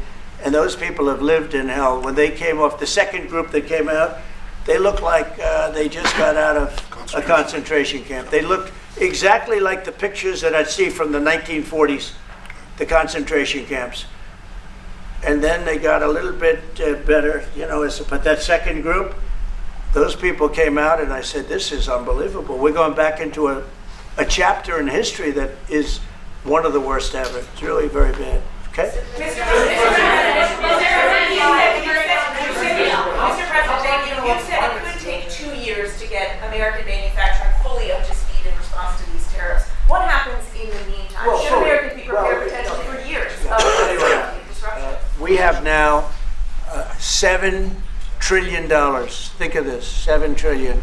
And those people have lived in hell. When they came off, the second group that came out, they looked like they just got out of a concentration camp. They looked exactly like the pictures that I'd see from the 1940s, the concentration camps. And then they got a little bit better, you know, but that second group, those people came out and I said, this is unbelievable. We're going back into a chapter in history that is one of the worst ever. It's really very bad. Okay? Mr. President, you said it could take 2 years to get American manufacturing fully up to speed in response to these tariffs. What happens in the meantime? Well, Should Americans be prepared potentially for years of disruption? We have now $7 trillion. Think of this, $7 trillion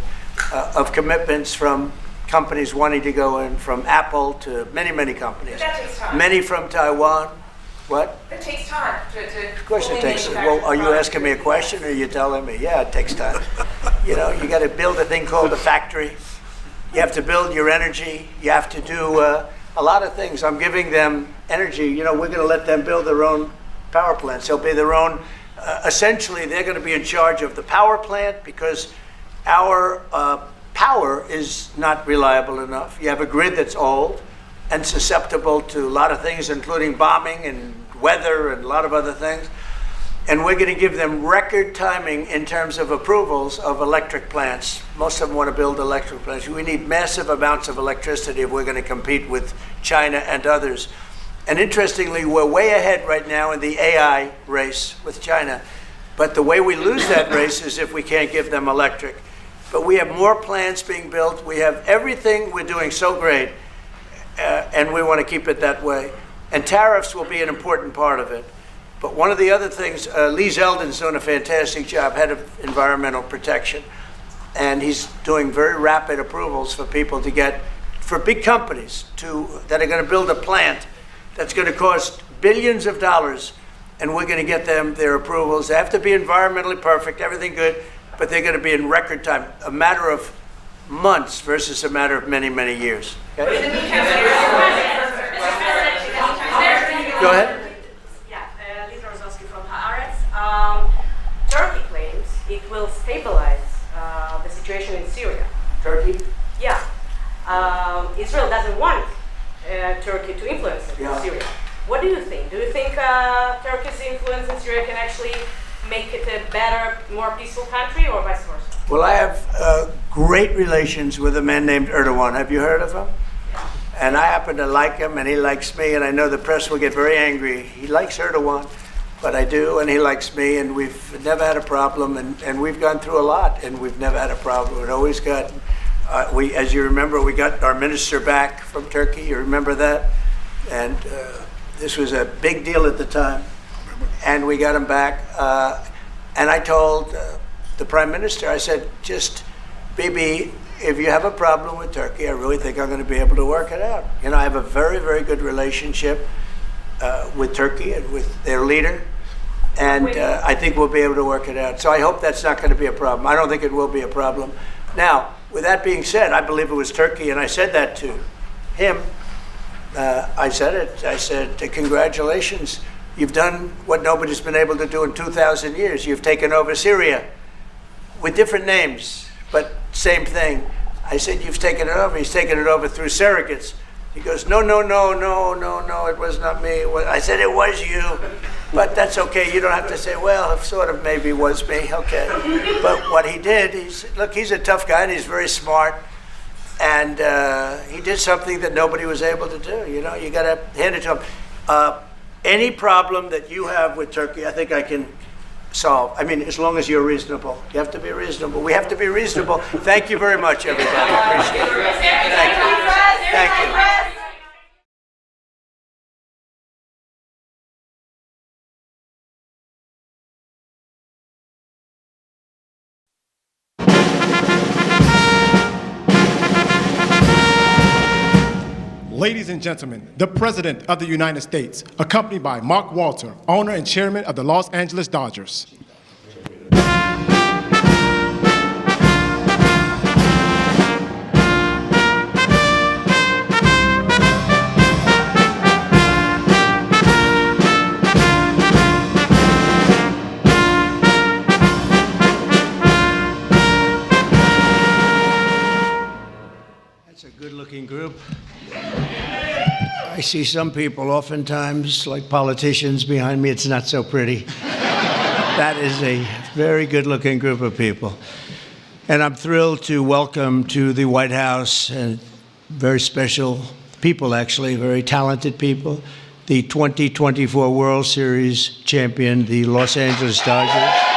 of commitments from companies wanting to go in, from Apple to many, many companies. But that takes time. Many from Taiwan. What? It takes time to Of course it takes. Well, are you asking me a question or are you telling me? Yeah, it takes time. You know, you got to build a thing called a factory. You have to build your energy. You have to do a lot of things. I'm giving them energy. You know, we're going to let them build their own power plants. They'll be their own. Essentially, they're going to be in charge of the power plant because our power is not reliable enough. You have a grid that's old and susceptible to a lot of things, including bombing and weather and a lot of other things. And we're going to give them record timing in terms of approvals of electric plants. Most of them want to build electric plants. We need massive amounts of electricity if we're going to compete with China and others. And interestingly, we're way ahead right now in the AI race with China. But the way we lose that race is if we can't give them electric. But we have more plants being built. We have everything. We're doing so great. And we want to keep it that way. And tariffs will be an important part of it. But one of the other things, Lee Zeldin's doing a fantastic job, head of environmental protection. And he's doing very rapid approvals for people to get, for big companies that are going to build a plant that's going to cost billions of dollars. And we're going to get them their approvals. They have to be environmentally perfect, everything good, but they're going to be in record time, a matter of months versus a matter of many, many years. Okay? Go ahead. Turkey claims it will stabilize the situation in Syria. Turkey? Yeah. Israel doesn't want Turkey to influence Syria. What do you think? Do you think Turkey's influence in Syria can actually make it a better, more peaceful country, or vice versa? Well, I have great relations with a man named Erdogan. Have you heard of him? Yeah. And I happen to like him, and he likes me, and I know the press will get very angry. He likes Erdogan, but I do, and he likes me, and we've never had a problem, and we've gone through a lot, and we've never had a problem. We've always got, as you remember, we got our minister back from Turkey. You remember that? And this was a big deal at the time, and we got him back. And I told the prime minister, I said, just, Bibi, if you have a problem with Turkey, I really think I'm going to be able to work it out. You know, I have a very, very good relationship with Turkey and with their leader, and I think we'll be able to work it out. So I hope that's not going to be a problem. I don't think it will be a problem. Now, with that being said, I believe it was Turkey, and I said that to him. I said it. I said, congratulations. You've done what nobody's been able to do in 2,000 years. You've taken over Syria with different names, but same thing. I said, you've taken it over. He's taken it over through surrogates. He goes, no, it was not me. I said, it was you. But that's okay. You don't have to say, well, it sort of maybe was me. Okay. But what he did, look, he's a tough guy and he's very smart. And he did something that nobody was able to do. You know, you got to hand it to him. Any problem that you have with Turkey, I think I can solve. I mean, as long as you're reasonable. You have to be reasonable. We have to be reasonable. Thank you very much, everybody. Appreciate it. Thank you. Thank you. Ladies and gentlemen, the President of the United States, accompanied by Mark Walter, owner and chairman of the Los Angeles Dodgers. That's a good-looking group. I see some people oftentimes, like politicians behind me, it's not so pretty. That is a very good-looking group of people. And I'm thrilled to welcome to the White House and very special people, actually, very talented people, the 2024 World Series champion, the Los Angeles Dodgers.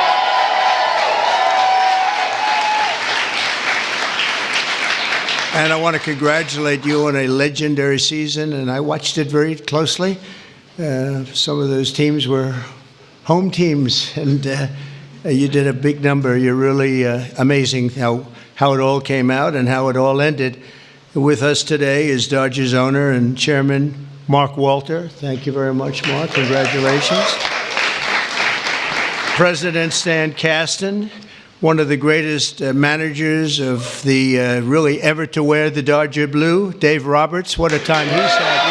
And I want to congratulate you on a legendary season, and I watched it very closely. Some of those teams were home teams, and you did a big number. You're really amazing how it all came out and how it all ended. With us today is Dodgers owner and chairman Mark Walter. Thank you very much, Mark. Congratulations. President Stan Kasten, one of the greatest managers of the really ever to wear the Dodger blue, Dave Roberts. What a time he's had.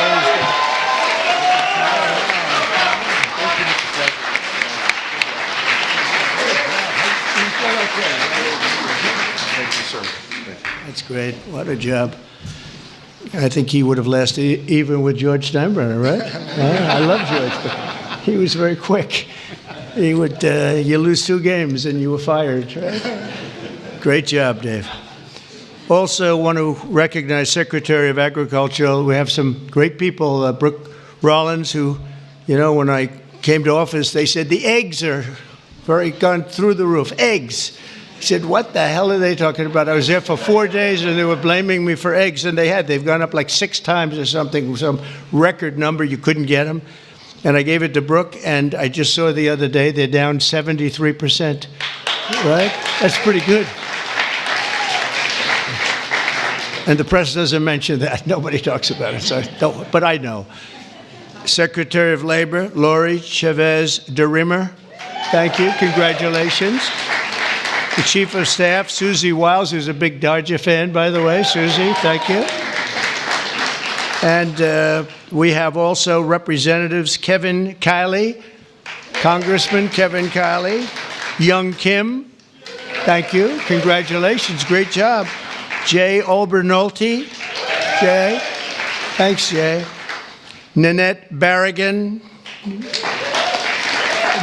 Thank you, sir. That's great. What a job. I think he would have lasted even with George Steinbrenner, right? I love George, but he was very quick. He would, you lose 2 games and you were fired, right? Great job, Dave. Also want to recognize Secretary of Agriculture. We have some great people, Brooke Rollins, who, you know, when I came to office, they said the eggs are gone through the roof. Eggs. I said, what the hell are they talking about? I was there for 4 days and they were blaming me for eggs, and they've gone up like 6 times or something, some record number, you couldn't get them. And I gave it to Brooke, and I just saw the other day they're down 73%. Right? That's pretty good. And the press doesn't mention that. Nobody talks about it, so don't, but I know. Secretary of Labor, Lori Chavez de Rimmer. Thank you. Congratulations. The Chief of Staff, Susie Wiles, who's a big Dodger fan, by the way. Susie, thank you. And we have also Representatives Kevin Kiley, Congressman Kevin Kiley, Young Kim, thank you, congratulations, great job. Jay Obernolte, Jay, thanks Jay. Nanette Barragan.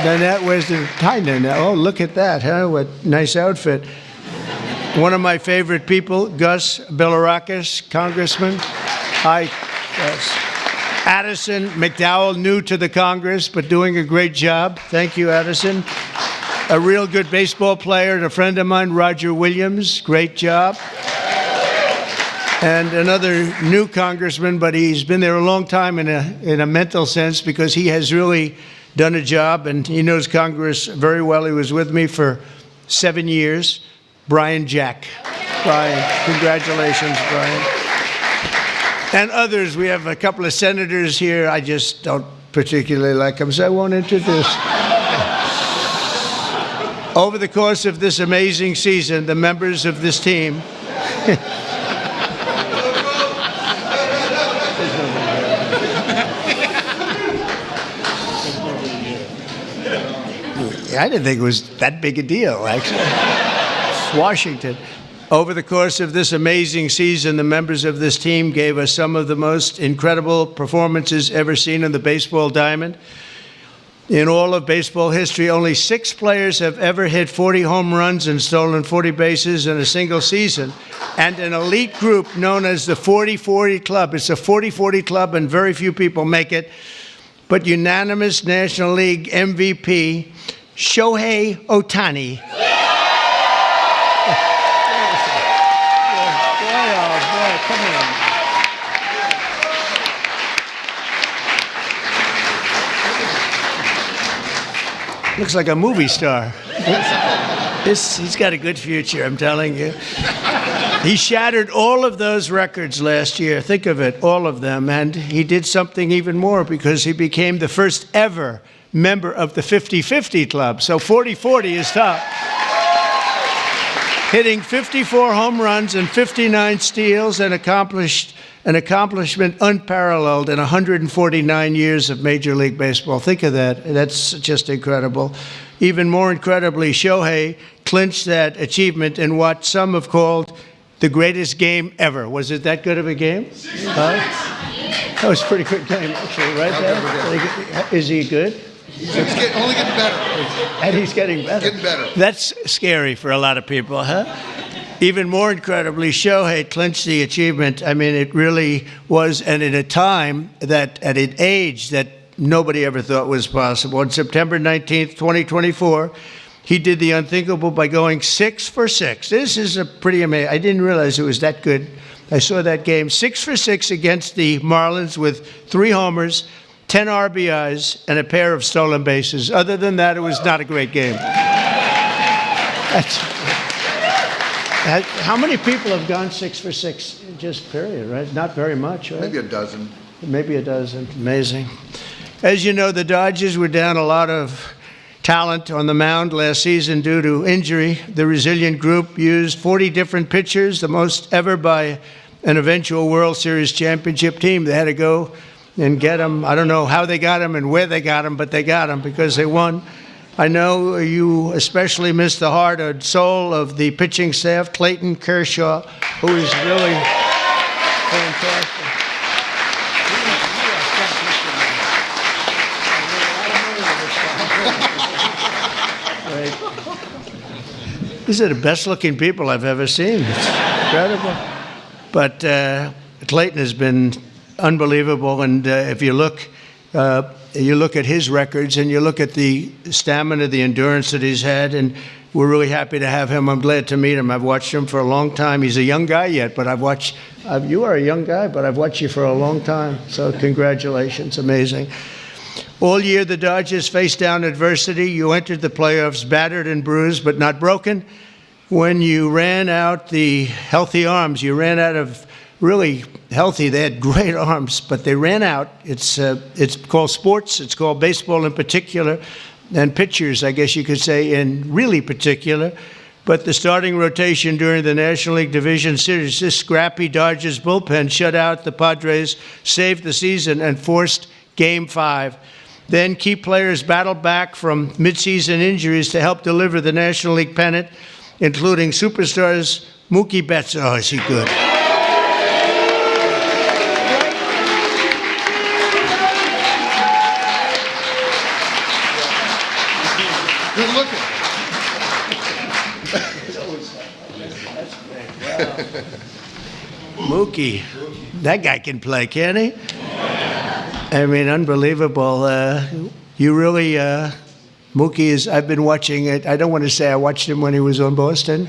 Nanette, where's the, hi Nanette, oh look at that, huh, what nice outfit. One of my favorite people, Gus Bilirakis, Congressman. Hi, Gus. Addison McDowell, new to the Congress, but doing a great job. Thank you, Addison. A real good baseball player and a friend of mine, Roger Williams. Great job. And another new congressman, but he's been there a long time in a mental sense because he has really done a job and he knows Congress very well. He was with me for 7 years. Brian Jack. Brian, congratulations, Brian. And others, we have a couple of senators here. I just don't particularly like them, so I won't introduce. Over the course of this amazing season, the members of this team I didn't think it was that big a deal, actually. It's Washington. Over the course of this amazing season, the members of this team gave us some of the most incredible performances ever seen in the baseball diamond. In all of baseball history, only 6 players have ever hit 40 home runs and stolen 40 bases in a single season. And an elite group known as the 40-40 Club. It's a 40-40 club, and very few people make it. But unanimous National League MVP, Shohei Ohtani. Looks like a movie star. He's got a good future, I'm telling you. He shattered all of those records last year. Think of it, all of them. And he did something even more because he became the first ever member of the 50-50 club. So 40-40 is top. Hitting 54 home runs and 59 steals, an accomplishment unparalleled in 149 years of Major League Baseball. Think of that. That's just incredible. Even more incredibly, Shohei clinched that achievement in what some have called the greatest game ever. Was it that good of a game? That was a pretty good game, actually, right there. Is he good? It's only getting better. And he's getting better. Getting better. That's scary for a lot of people, huh? Even more incredibly, Shohei clinched the achievement. I mean, it really was, and at a time that, at an age that nobody ever thought was possible. On September 19th, 2024, he did the unthinkable by going 6 for 6. This is a pretty amazing. I didn't realize it was that good. I saw that game 6 for 6 against the Marlins with 3 homers, 10 RBIs, and a pair of stolen bases. Other than that, it was not a great game. How many people have gone 6 for 6? Just period, right? Not very much, right? Maybe a dozen. Maybe a dozen. Amazing. As you know, the Dodgers were down a lot of talent on the mound last season due to injury. The resilient group used 40 different pitchers, the most ever by an eventual World Series championship team. They had to go and get them. I don't know how they got them and where they got them, but they got them because they won. I know you especially miss the heart and soul of the pitching staff, Clayton Kershaw, who is really fantastic. These are the best-looking people I've ever seen. It's incredible. But Clayton has been unbelievable, and if you look at his records and you look at the stamina, the endurance that he's had, and we're really happy to have him. I'm glad to meet him. I've watched him for a long time. He's a young guy yet, but you are a young guy, but I've watched you for a long time. So congratulations, amazing. All year, the Dodgers faced down adversity. You entered the playoffs battered and bruised, but not broken. When you ran out the healthy arms, you ran out of really healthy. They had great arms, but they ran out. It's called sports. It's called baseball in particular, and pitchers, I guess you could say, in really particular. But the starting rotation during the National League Division Series, this scrappy Dodgers bullpen shut out the Padres, saved the season, and forced Game 5. Then key players battled back from midseason injuries to help deliver the National League pennant, including superstars Mookie Betts. Oh, is he good? Good looking. Mookie, that guy can play, can't he? I mean, unbelievable. You really, Mookie is, I've been watching it. I don't want to say I watched him when he was on Boston,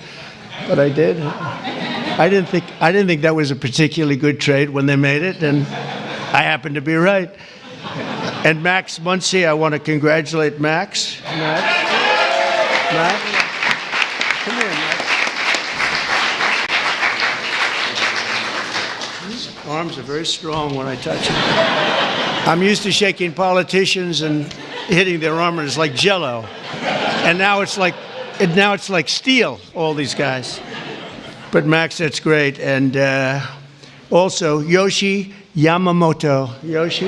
but I did. I didn't think that was a particularly good trade when they made it, and I happened to be right. And Max Muncy, I want to congratulate Max. Max, come here, Max. His arms are very strong when I touch them. I'm used to shaking politicians and hitting their armors like Jell-O, and now it's like And now it's like steel, all these guys. But Max, that's great. And also Yoshi Yamamoto. Yoshi?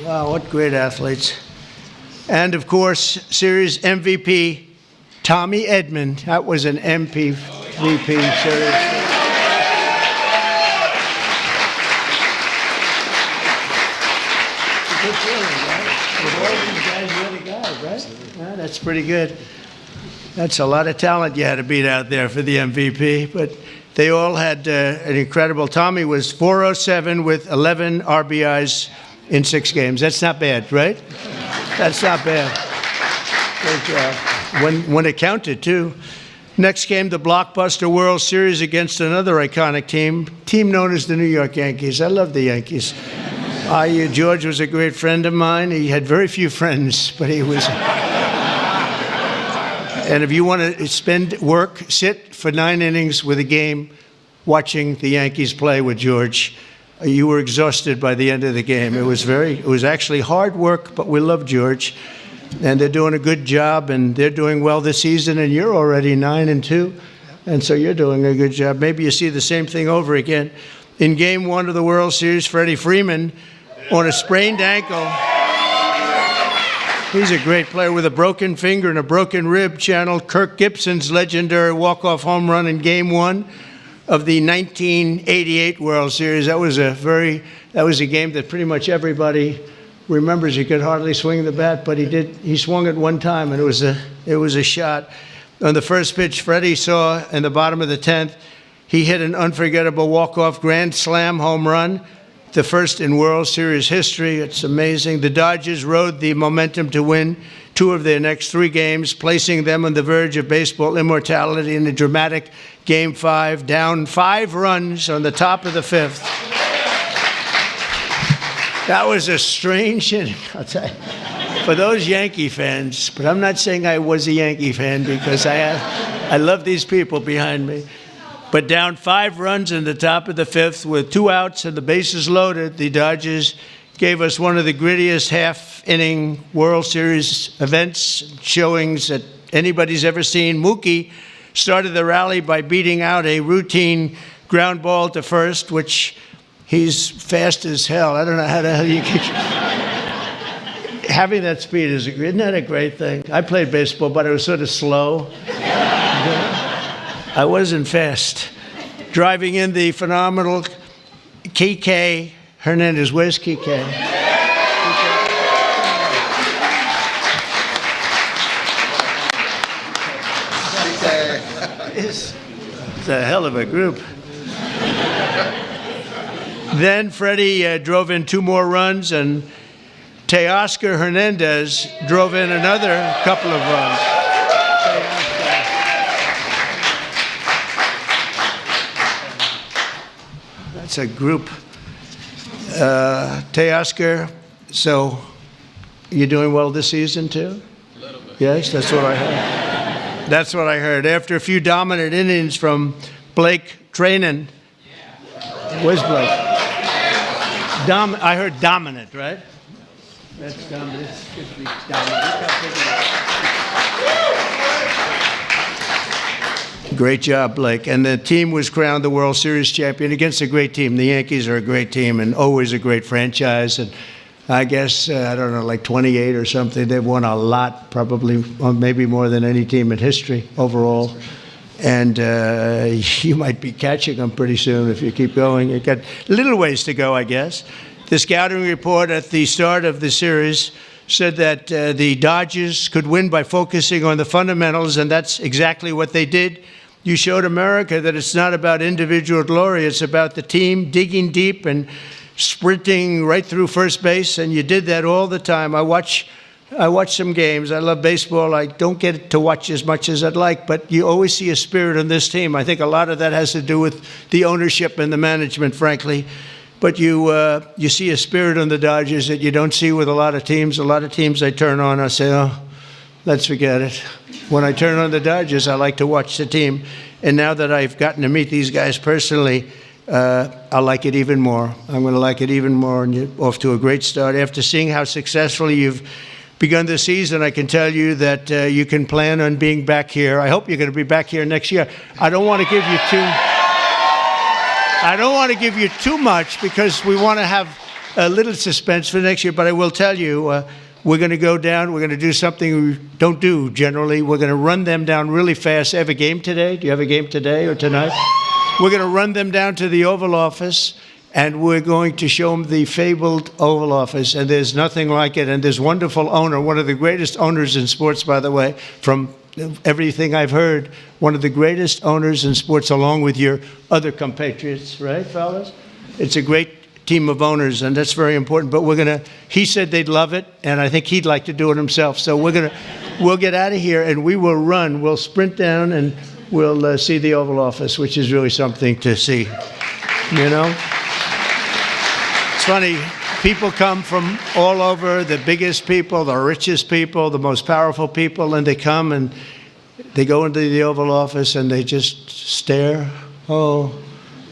Wow, what great athletes. And of course, series MVP, Tommy Edman. That was an MVP series. Good feeling, right? With all these guys, you're the guy, right? Yeah, that's pretty good. That's a lot of talent you had to beat out there for the MVP, but they all had an incredible. Tommy was 407 with 11 RBIs in 6 games. That's not bad, right? That's not bad. Good job. When it counted, too. Next came the blockbuster World Series against another iconic team known as the New York Yankees. I love the Yankees. George was a great friend of mine. He had very few friends, but he was. And if you want to sit for 9 innings with a game watching the Yankees play with George, you were exhausted by the end of the game. It was actually hard work, but we love George. And they're doing a good job, and they're doing well this season, and you're already 9-2. And so you're doing a good job. Maybe you see the same thing over again. In Game 1 of the World Series, Freddie Freeman on a sprained ankle. He's a great player with a broken finger and a broken rib. Channeled Kirk Gibson's legendary walk-off home run in Game 1 of the 1988 World Series. That was a game that pretty much everybody remembers. He could hardly swing the bat, but he swung it one time, and it was a shot. On the first pitch Freddie saw in the bottom of the 10th, he hit an unforgettable walk-off grand slam home run, the first in World Series history. It's amazing. The Dodgers rode the momentum to win 2 of their next 3 games, placing them on the verge of baseball immortality in a dramatic Game 5, down 5 runs on the top of the 5th. That was a strange inning, I'll tell you, for those Yankee fans. But I'm not saying I was a Yankee fan, because I love these people behind me. But down 5 runs in the top of the 5th with 2 outs and the bases loaded, the Dodgers gave us one of the grittiest half-inning World Series events, showings that anybody's ever seen. Mookie started the rally by beating out a routine ground ball to first, which he's fast as hell. I don't know how the hell you can. Having that speed isn't that a great thing? I played baseball, but it was sort of slow. I wasn't fast. Driving in the phenomenal Kike Hernandez. Where's Kike? It's a hell of a group. Then Freddie drove in 2 more runs, and Teoscar Hernandez drove in another couple of runs. That's a group. Teoscar, so you're doing well this season too? A little bit. Yes, that's what I heard. That's what I heard. After a few dominant innings from Blake Trainen. Where's Blake? I heard dominant, right? That's dominant. It should be dominant. Great job, Blake. And the team was crowned the World Series champion against a great team. The Yankees are a great team and always a great franchise. And I guess, I don't know, like 28 or something. They've won a lot, probably, maybe more than any team in history overall. And you might be catching them pretty soon if you keep going. You've got little ways to go, I guess. The scouting report at the start of the series said that the Dodgers could win by focusing on the fundamentals, and that's exactly what they did. You showed America that it's not about individual glory. It's about the team digging deep and sprinting right through first base, and you did that all the time. I watch some games. I love baseball. I don't get to watch as much as I'd like, but you always see a spirit on this team. I think a lot of that has to do with the ownership and the management, frankly. But you see a spirit on the Dodgers that you don't see with a lot of teams. A lot of teams I turn on, I say, oh, let's forget it. When I turn on the Dodgers, I like to watch the team. And now that I've gotten to meet these guys personally, I'll like it even more. I'm going to like it even more, and you're off to a great start. After seeing how successfully you've begun the season, I can tell you that you can plan on being back here. I hope you're going to be back here next year. I don't want to give you too much because we want to have a little suspense for next year, but I will tell you, we're going to go down, we're going to do something we don't do generally. We're going to run them down really fast. Have a game today? Do you have a game today or tonight? We're going to run them down to the Oval Office, and we're going to show them the fabled Oval Office, and there's nothing like it. And this wonderful owner, one of the greatest owners in sports, by the way, from everything I've heard, one of the greatest owners in sports, along with your other compatriots, right, fellas? It's a great team of owners, and that's very important. But he said they'd love it, and I think he'd like to do it himself. So we'll get out of here, and we will run. We'll sprint down, and we'll see the Oval Office, which is really something to see, you know? It's funny, people come from all over, the biggest people, the richest people, the most powerful people, and they come and they go into the Oval Office and they just stare. Oh,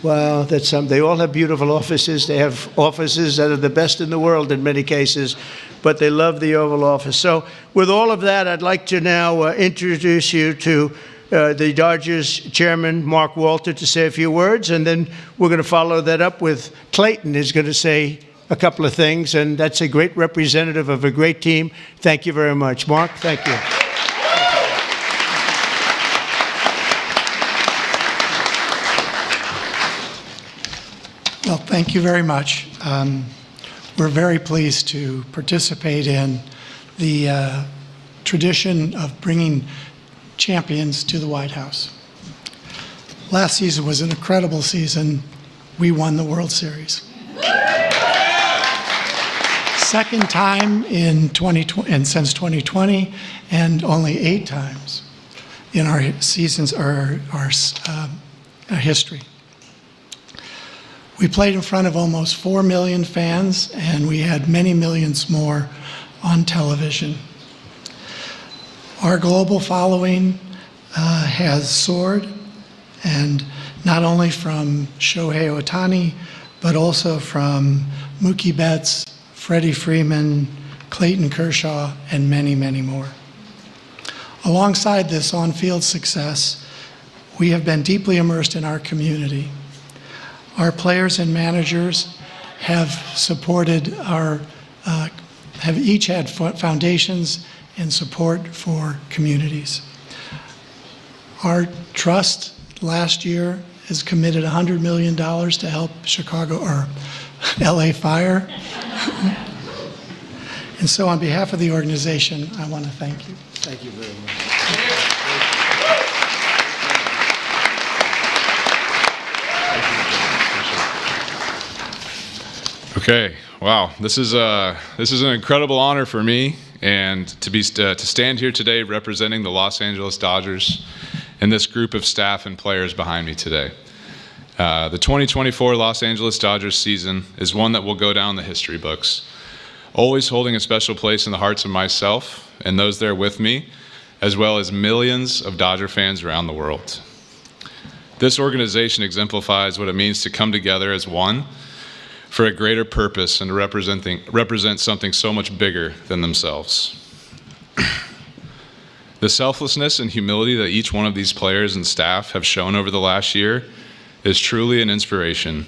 wow, that's something. They all have beautiful offices. They have offices that are the best in the world in many cases, but they love the Oval Office. So with all of that, I'd like to now introduce you to the Dodgers chairman, Mark Walter, to say a few words, and then we're going to follow that up with Clayton, who's going to say a couple of things, and that's a great representative of a great team. Thank you very much. Mark, thank you. Well, thank you very much. We're very pleased to participate in the tradition of bringing champions to the White House. Last season was an incredible season. We won the World Series. Second time in 2020, and since 2020, and only 8 times in our seasons, our history. We played in front of almost 4 million fans, and we had many millions more on television. Our global following has soared, and not only from Shohei Ohtani, but also from Mookie Betts, Freddie Freeman, Clayton Kershaw, and many, many more. Alongside this on-field success, we have been deeply immersed in our community. Our players and managers have supported have each had foundations and support for communities. Our trust last year has committed $100 million to help Chicago or LA Fire. And so on behalf of the organization, I want to thank you. Thank you very much. Okay, wow, this is an incredible honor for me, and to stand here today representing the Los Angeles Dodgers and this group of staff and players behind me today. The 2024 Los Angeles Dodgers season is one that will go down the history books, always holding a special place in the hearts of myself and those there with me, as well as millions of Dodger fans around the world. This organization exemplifies what it means to come together as one for a greater purpose and to represent something so much bigger than themselves. The selflessness and humility that each one of these players and staff have shown over the last year is truly an inspiration.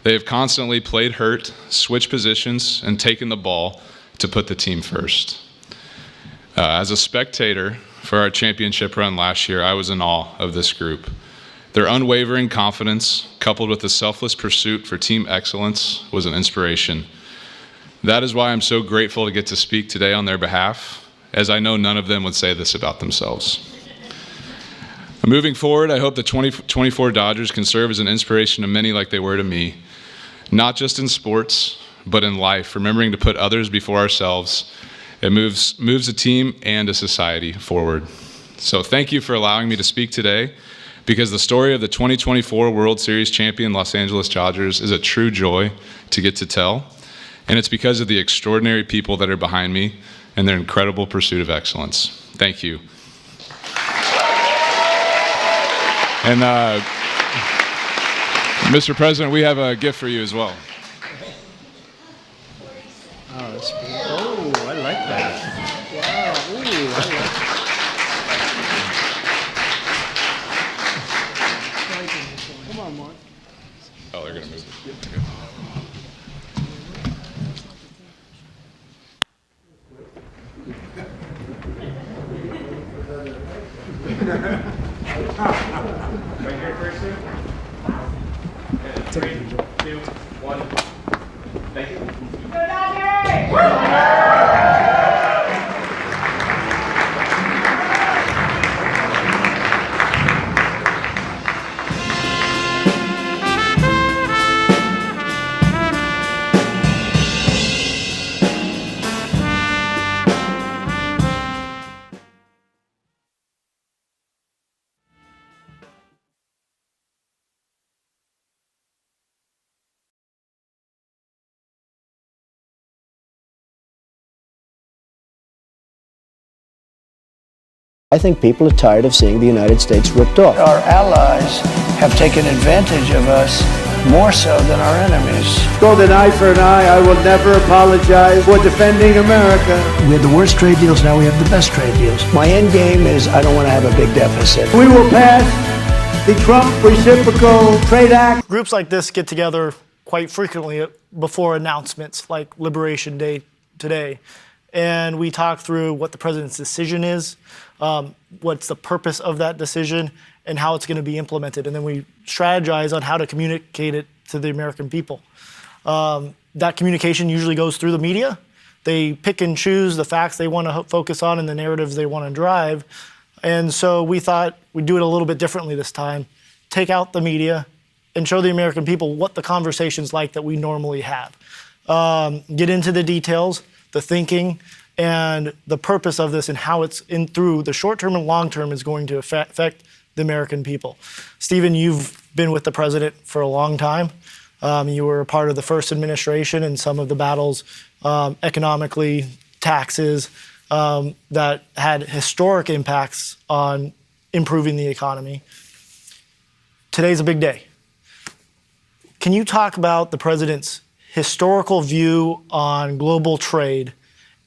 They have constantly played hurt, switched positions, and taken the ball to put the team first. As a spectator for our championship run last year, I was in awe of this group. Their unwavering confidence, coupled with the selfless pursuit for team excellence, was an inspiration. That is why I'm so grateful to get to speak today on their behalf, as I know none of them would say this about themselves. Moving forward, I hope the 2024 Dodgers can serve as an inspiration to many like they were to me, not just in sports, but in life, remembering to put others before ourselves. It moves a team and a society forward. So thank you for allowing me to speak today, because the story of the 2024 World Series champion Los Angeles Dodgers is a true joy to get to tell, and it's because of the extraordinary people that are behind me and their incredible pursuit of excellence. Thank you. And Mr. President, we have a gift for you as well. Oh, that's good. Oh, I like that. Wow. Ooh, I like that. Come on, Mark. Oh, they're going to move it. Okay. Right here first, sir. 3, 2, 1. Thank you. I think people are tired of seeing the United States ripped off. Our allies have taken advantage of us more so than our enemies. Called an eye for an eye. I will never apologize for defending America. We had the worst trade deals, now we have the best trade deals. My end game is I don't want to have a big deficit. We will pass the Trump Reciprocal Trade Act. Groups like this get together quite frequently before announcements like Liberation Day today. And we talk through what the president's decision is, what's the purpose of that decision, and how it's going to be implemented. And then we strategize on how to communicate it to the American people. That communication usually goes through the media. They pick and choose the facts they want to focus on and the narratives they want to drive. And so we thought we'd do it a little bit differently this time. Take out the media and show the American people what the conversation's like that we normally have. Get into the details, the thinking, and the purpose of this and how it's in through the short term and long term is going to affect the American people. Stephen, you've been with the president for a long time. You were a part of the first administration and some of the battles economically, taxes, that had historic impacts on improving the economy. Today's a big day. Can you talk about the president's historical view on global trade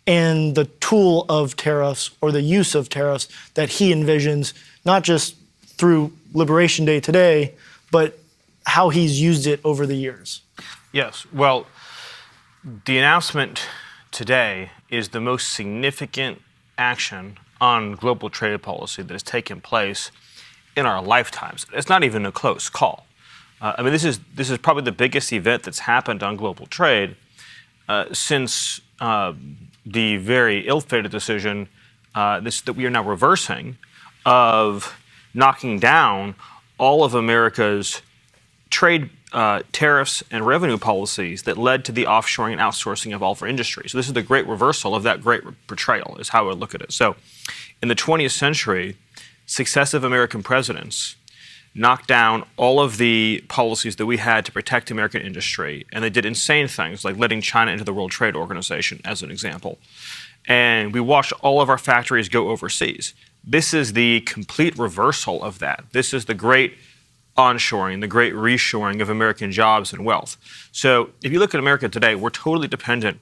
and the tool of tariffs or the use of tariffs that he envisions, not just through Liberation Day today, but how he's used it over the years? Yes, well, the announcement today is the most significant action on global trade policy that has taken place in our lifetimes. It's not even a close call. I mean, this is probably the biggest event that's happened on global trade since the very ill-fated decision that we are now reversing of knocking down all of America's trade tariffs and revenue policies that led to the offshoring and outsourcing of all of our industries. So this is the great reversal of that great betrayal, is how I would look at it. So in the 20th century, successive American presidents knocked down all of the policies that we had to protect American industry, and they did insane things like letting China into the World Trade Organization, as an example. And we watched all of our factories go overseas. This is the complete reversal of that. This is the great onshoring, the great reshoring of American jobs and wealth. So if you look at America today, we're totally dependent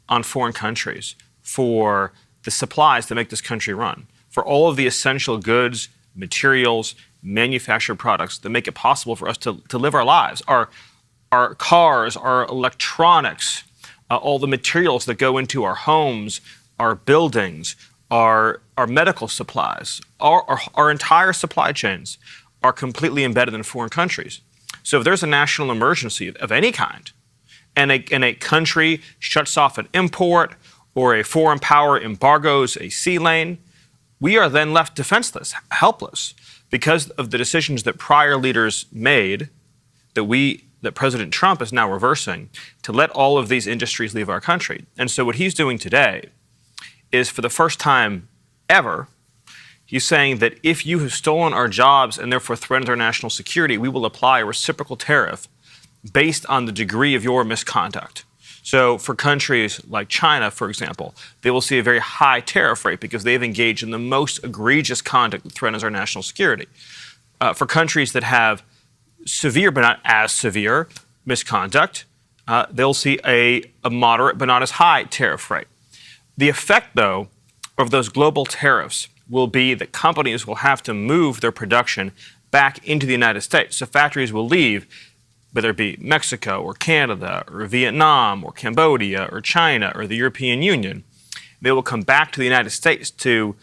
on foreign countries for the supplies that make this country run, for all of the essential goods, materials, manufactured products that make it possible for us to live our lives. Our cars, our electronics, all the materials that go into our homes, our buildings, our medical supplies, our entire supply chains are completely embedded in foreign countries. So if there's a national emergency of any kind, and a country shuts off an import or a foreign power embargoes a sea lane, we are then left defenseless, helpless, because of the decisions that prior leaders made that President Trump is now reversing to let all of these industries leave our country. And so what he's doing today is, for the first time ever, he's saying that if you have stolen our jobs and therefore threatened our national security, we will apply a reciprocal tariff based on the degree of your misconduct. So for countries like China, for example, they will see a very high tariff rate because they've engaged in the most egregious conduct that threatens our national security. For countries that have severe but not as severe misconduct, they'll see a moderate but not as high tariff rate. The effect, though, of those global tariffs will be that companies will have to move their production back into the United States. So factories will leave, whether it be Mexico or Canada or Vietnam or Cambodia or China or the European Union. They will come back to the United States to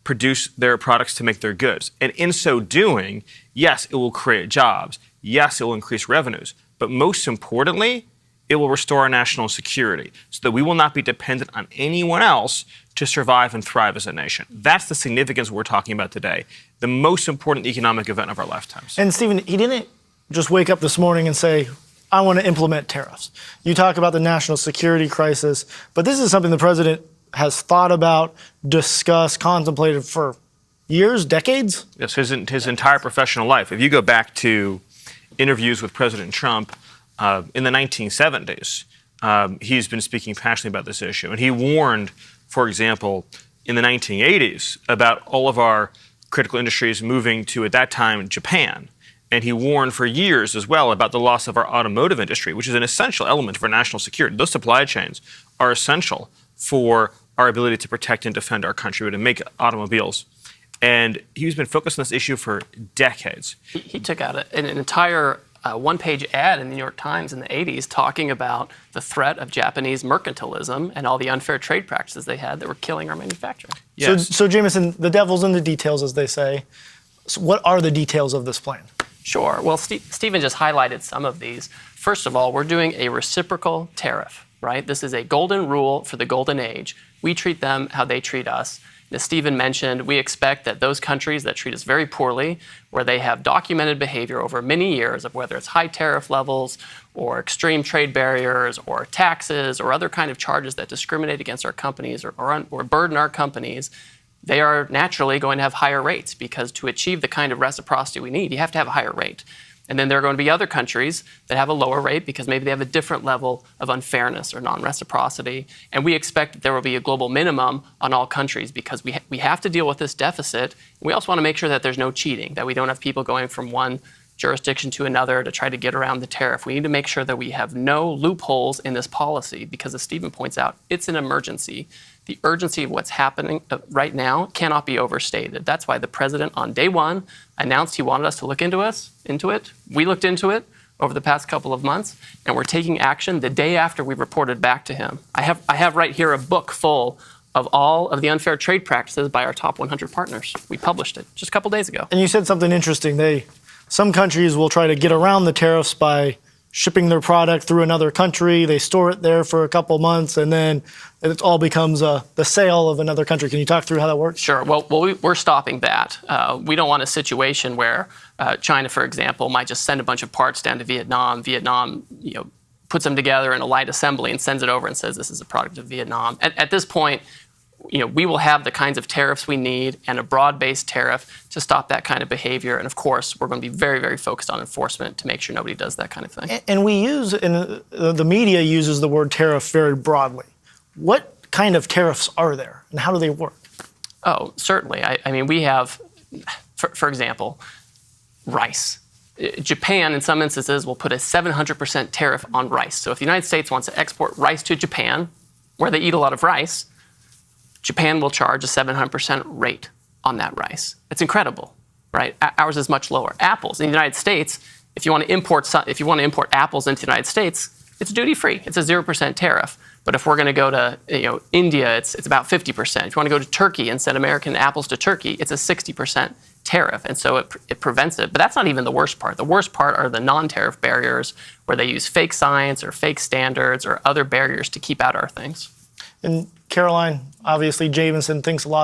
produce their products to make their goods. And in so doing, yes, it will create jobs. Yes, it will increase revenues. But most importantly, it will restore our national security so that we will not be dependent on anyone else to survive and thrive as a nation. That's the significance we're talking about today, the most important economic event of our lifetimes. And Stephen, he didn't just wake up this morning and say, I want to implement tariffs. You talk about the national security crisis, but this is something the president has thought about, discussed, contemplated for years, decades? Yes, his entire professional life. If you go back to interviews with President Trump in the 1970s, he's been speaking passionately about this issue. And he warned, for example, in the 1980s about all of our critical industries moving to, at that time, Japan. And he warned for years as well about the loss of our automotive industry, which is an essential element for national security. Those supply chains are essential for our ability to protect and defend our country, to make automobiles. And he's been focused on this issue for decades. He took out an entire one-page ad in the New York Times in the 80s talking about the threat of Japanese mercantilism and all the unfair trade practices they had that were killing our manufacturing. Yes. So Jameson, the devil's in the details, as they say. So what are the details of this plan? Sure. Well, Stephen just highlighted some of these. First of all, we're doing a reciprocal tariff, right? This is a golden rule for the golden age. We treat them how they treat us. As Stephen mentioned, we expect that those countries that treat us very poorly, where they have documented behavior over many years of whether it's high tariff levels or extreme trade barriers or taxes or other kind of charges that discriminate against our companies or burden our companies, they are naturally going to have higher rates, because to achieve the kind of reciprocity we need, you have to have a higher rate. And then there are going to be other countries that have a lower rate because maybe they have a different level of unfairness or non-reciprocity. And we expect that there will be a global minimum on all countries because we have to deal with this deficit. We also want to make sure that there's no cheating, that we don't have people going from one jurisdiction to another to try to get around the tariff. We need to make sure that we have no loopholes in this policy because, as Stephen points out, it's an emergency. The urgency of what's happening right now cannot be overstated. That's why the president on day one announced he wanted us to look into it. We looked into it over the past couple of months, and we're taking action the day after we reported back to him. I have right here a book full of all of the unfair trade practices by our top 100 partners. We published it just a couple days ago. And you said something interesting. Some countries will try to get around the tariffs by shipping their product through another country. They store it there for a couple months, and then it all becomes the sale of another country. Can you talk through how that works? Sure. Well, we're stopping that. We don't want a situation where China, for example, might just send a bunch of parts down to Vietnam. Vietnam, puts them together in a light assembly and sends it over and says this is a product of Vietnam. At this point, we will have the kinds of tariffs we need and a broad-based tariff to stop that kind of behavior. And of course, we're going to be very, very focused on enforcement to make sure nobody does that kind of thing. And the media uses the word tariff very broadly. What kind of tariffs are there, and how do they work? Oh, certainly. I mean, we have, for example, rice. Japan, in some instances, will put a 700% tariff on rice. So if the United States wants to export rice to Japan, where they eat a lot of rice, Japan will charge a 700% rate on that rice. It's incredible, right? Ours is much lower. Apples in the United States, if you want to import apples into the United States, it's duty-free. It's a 0% tariff. But if we're going to go to India, it's about 50%. If you want to go to Turkey and send American apples to Turkey, it's a 60% tariff. And so it prevents it. But that's not even the worst part. The worst part are the non-tariff barriers where they use fake science or fake standards or other barriers to keep out our things. And Caroline, obviously Jameson thinks a lot of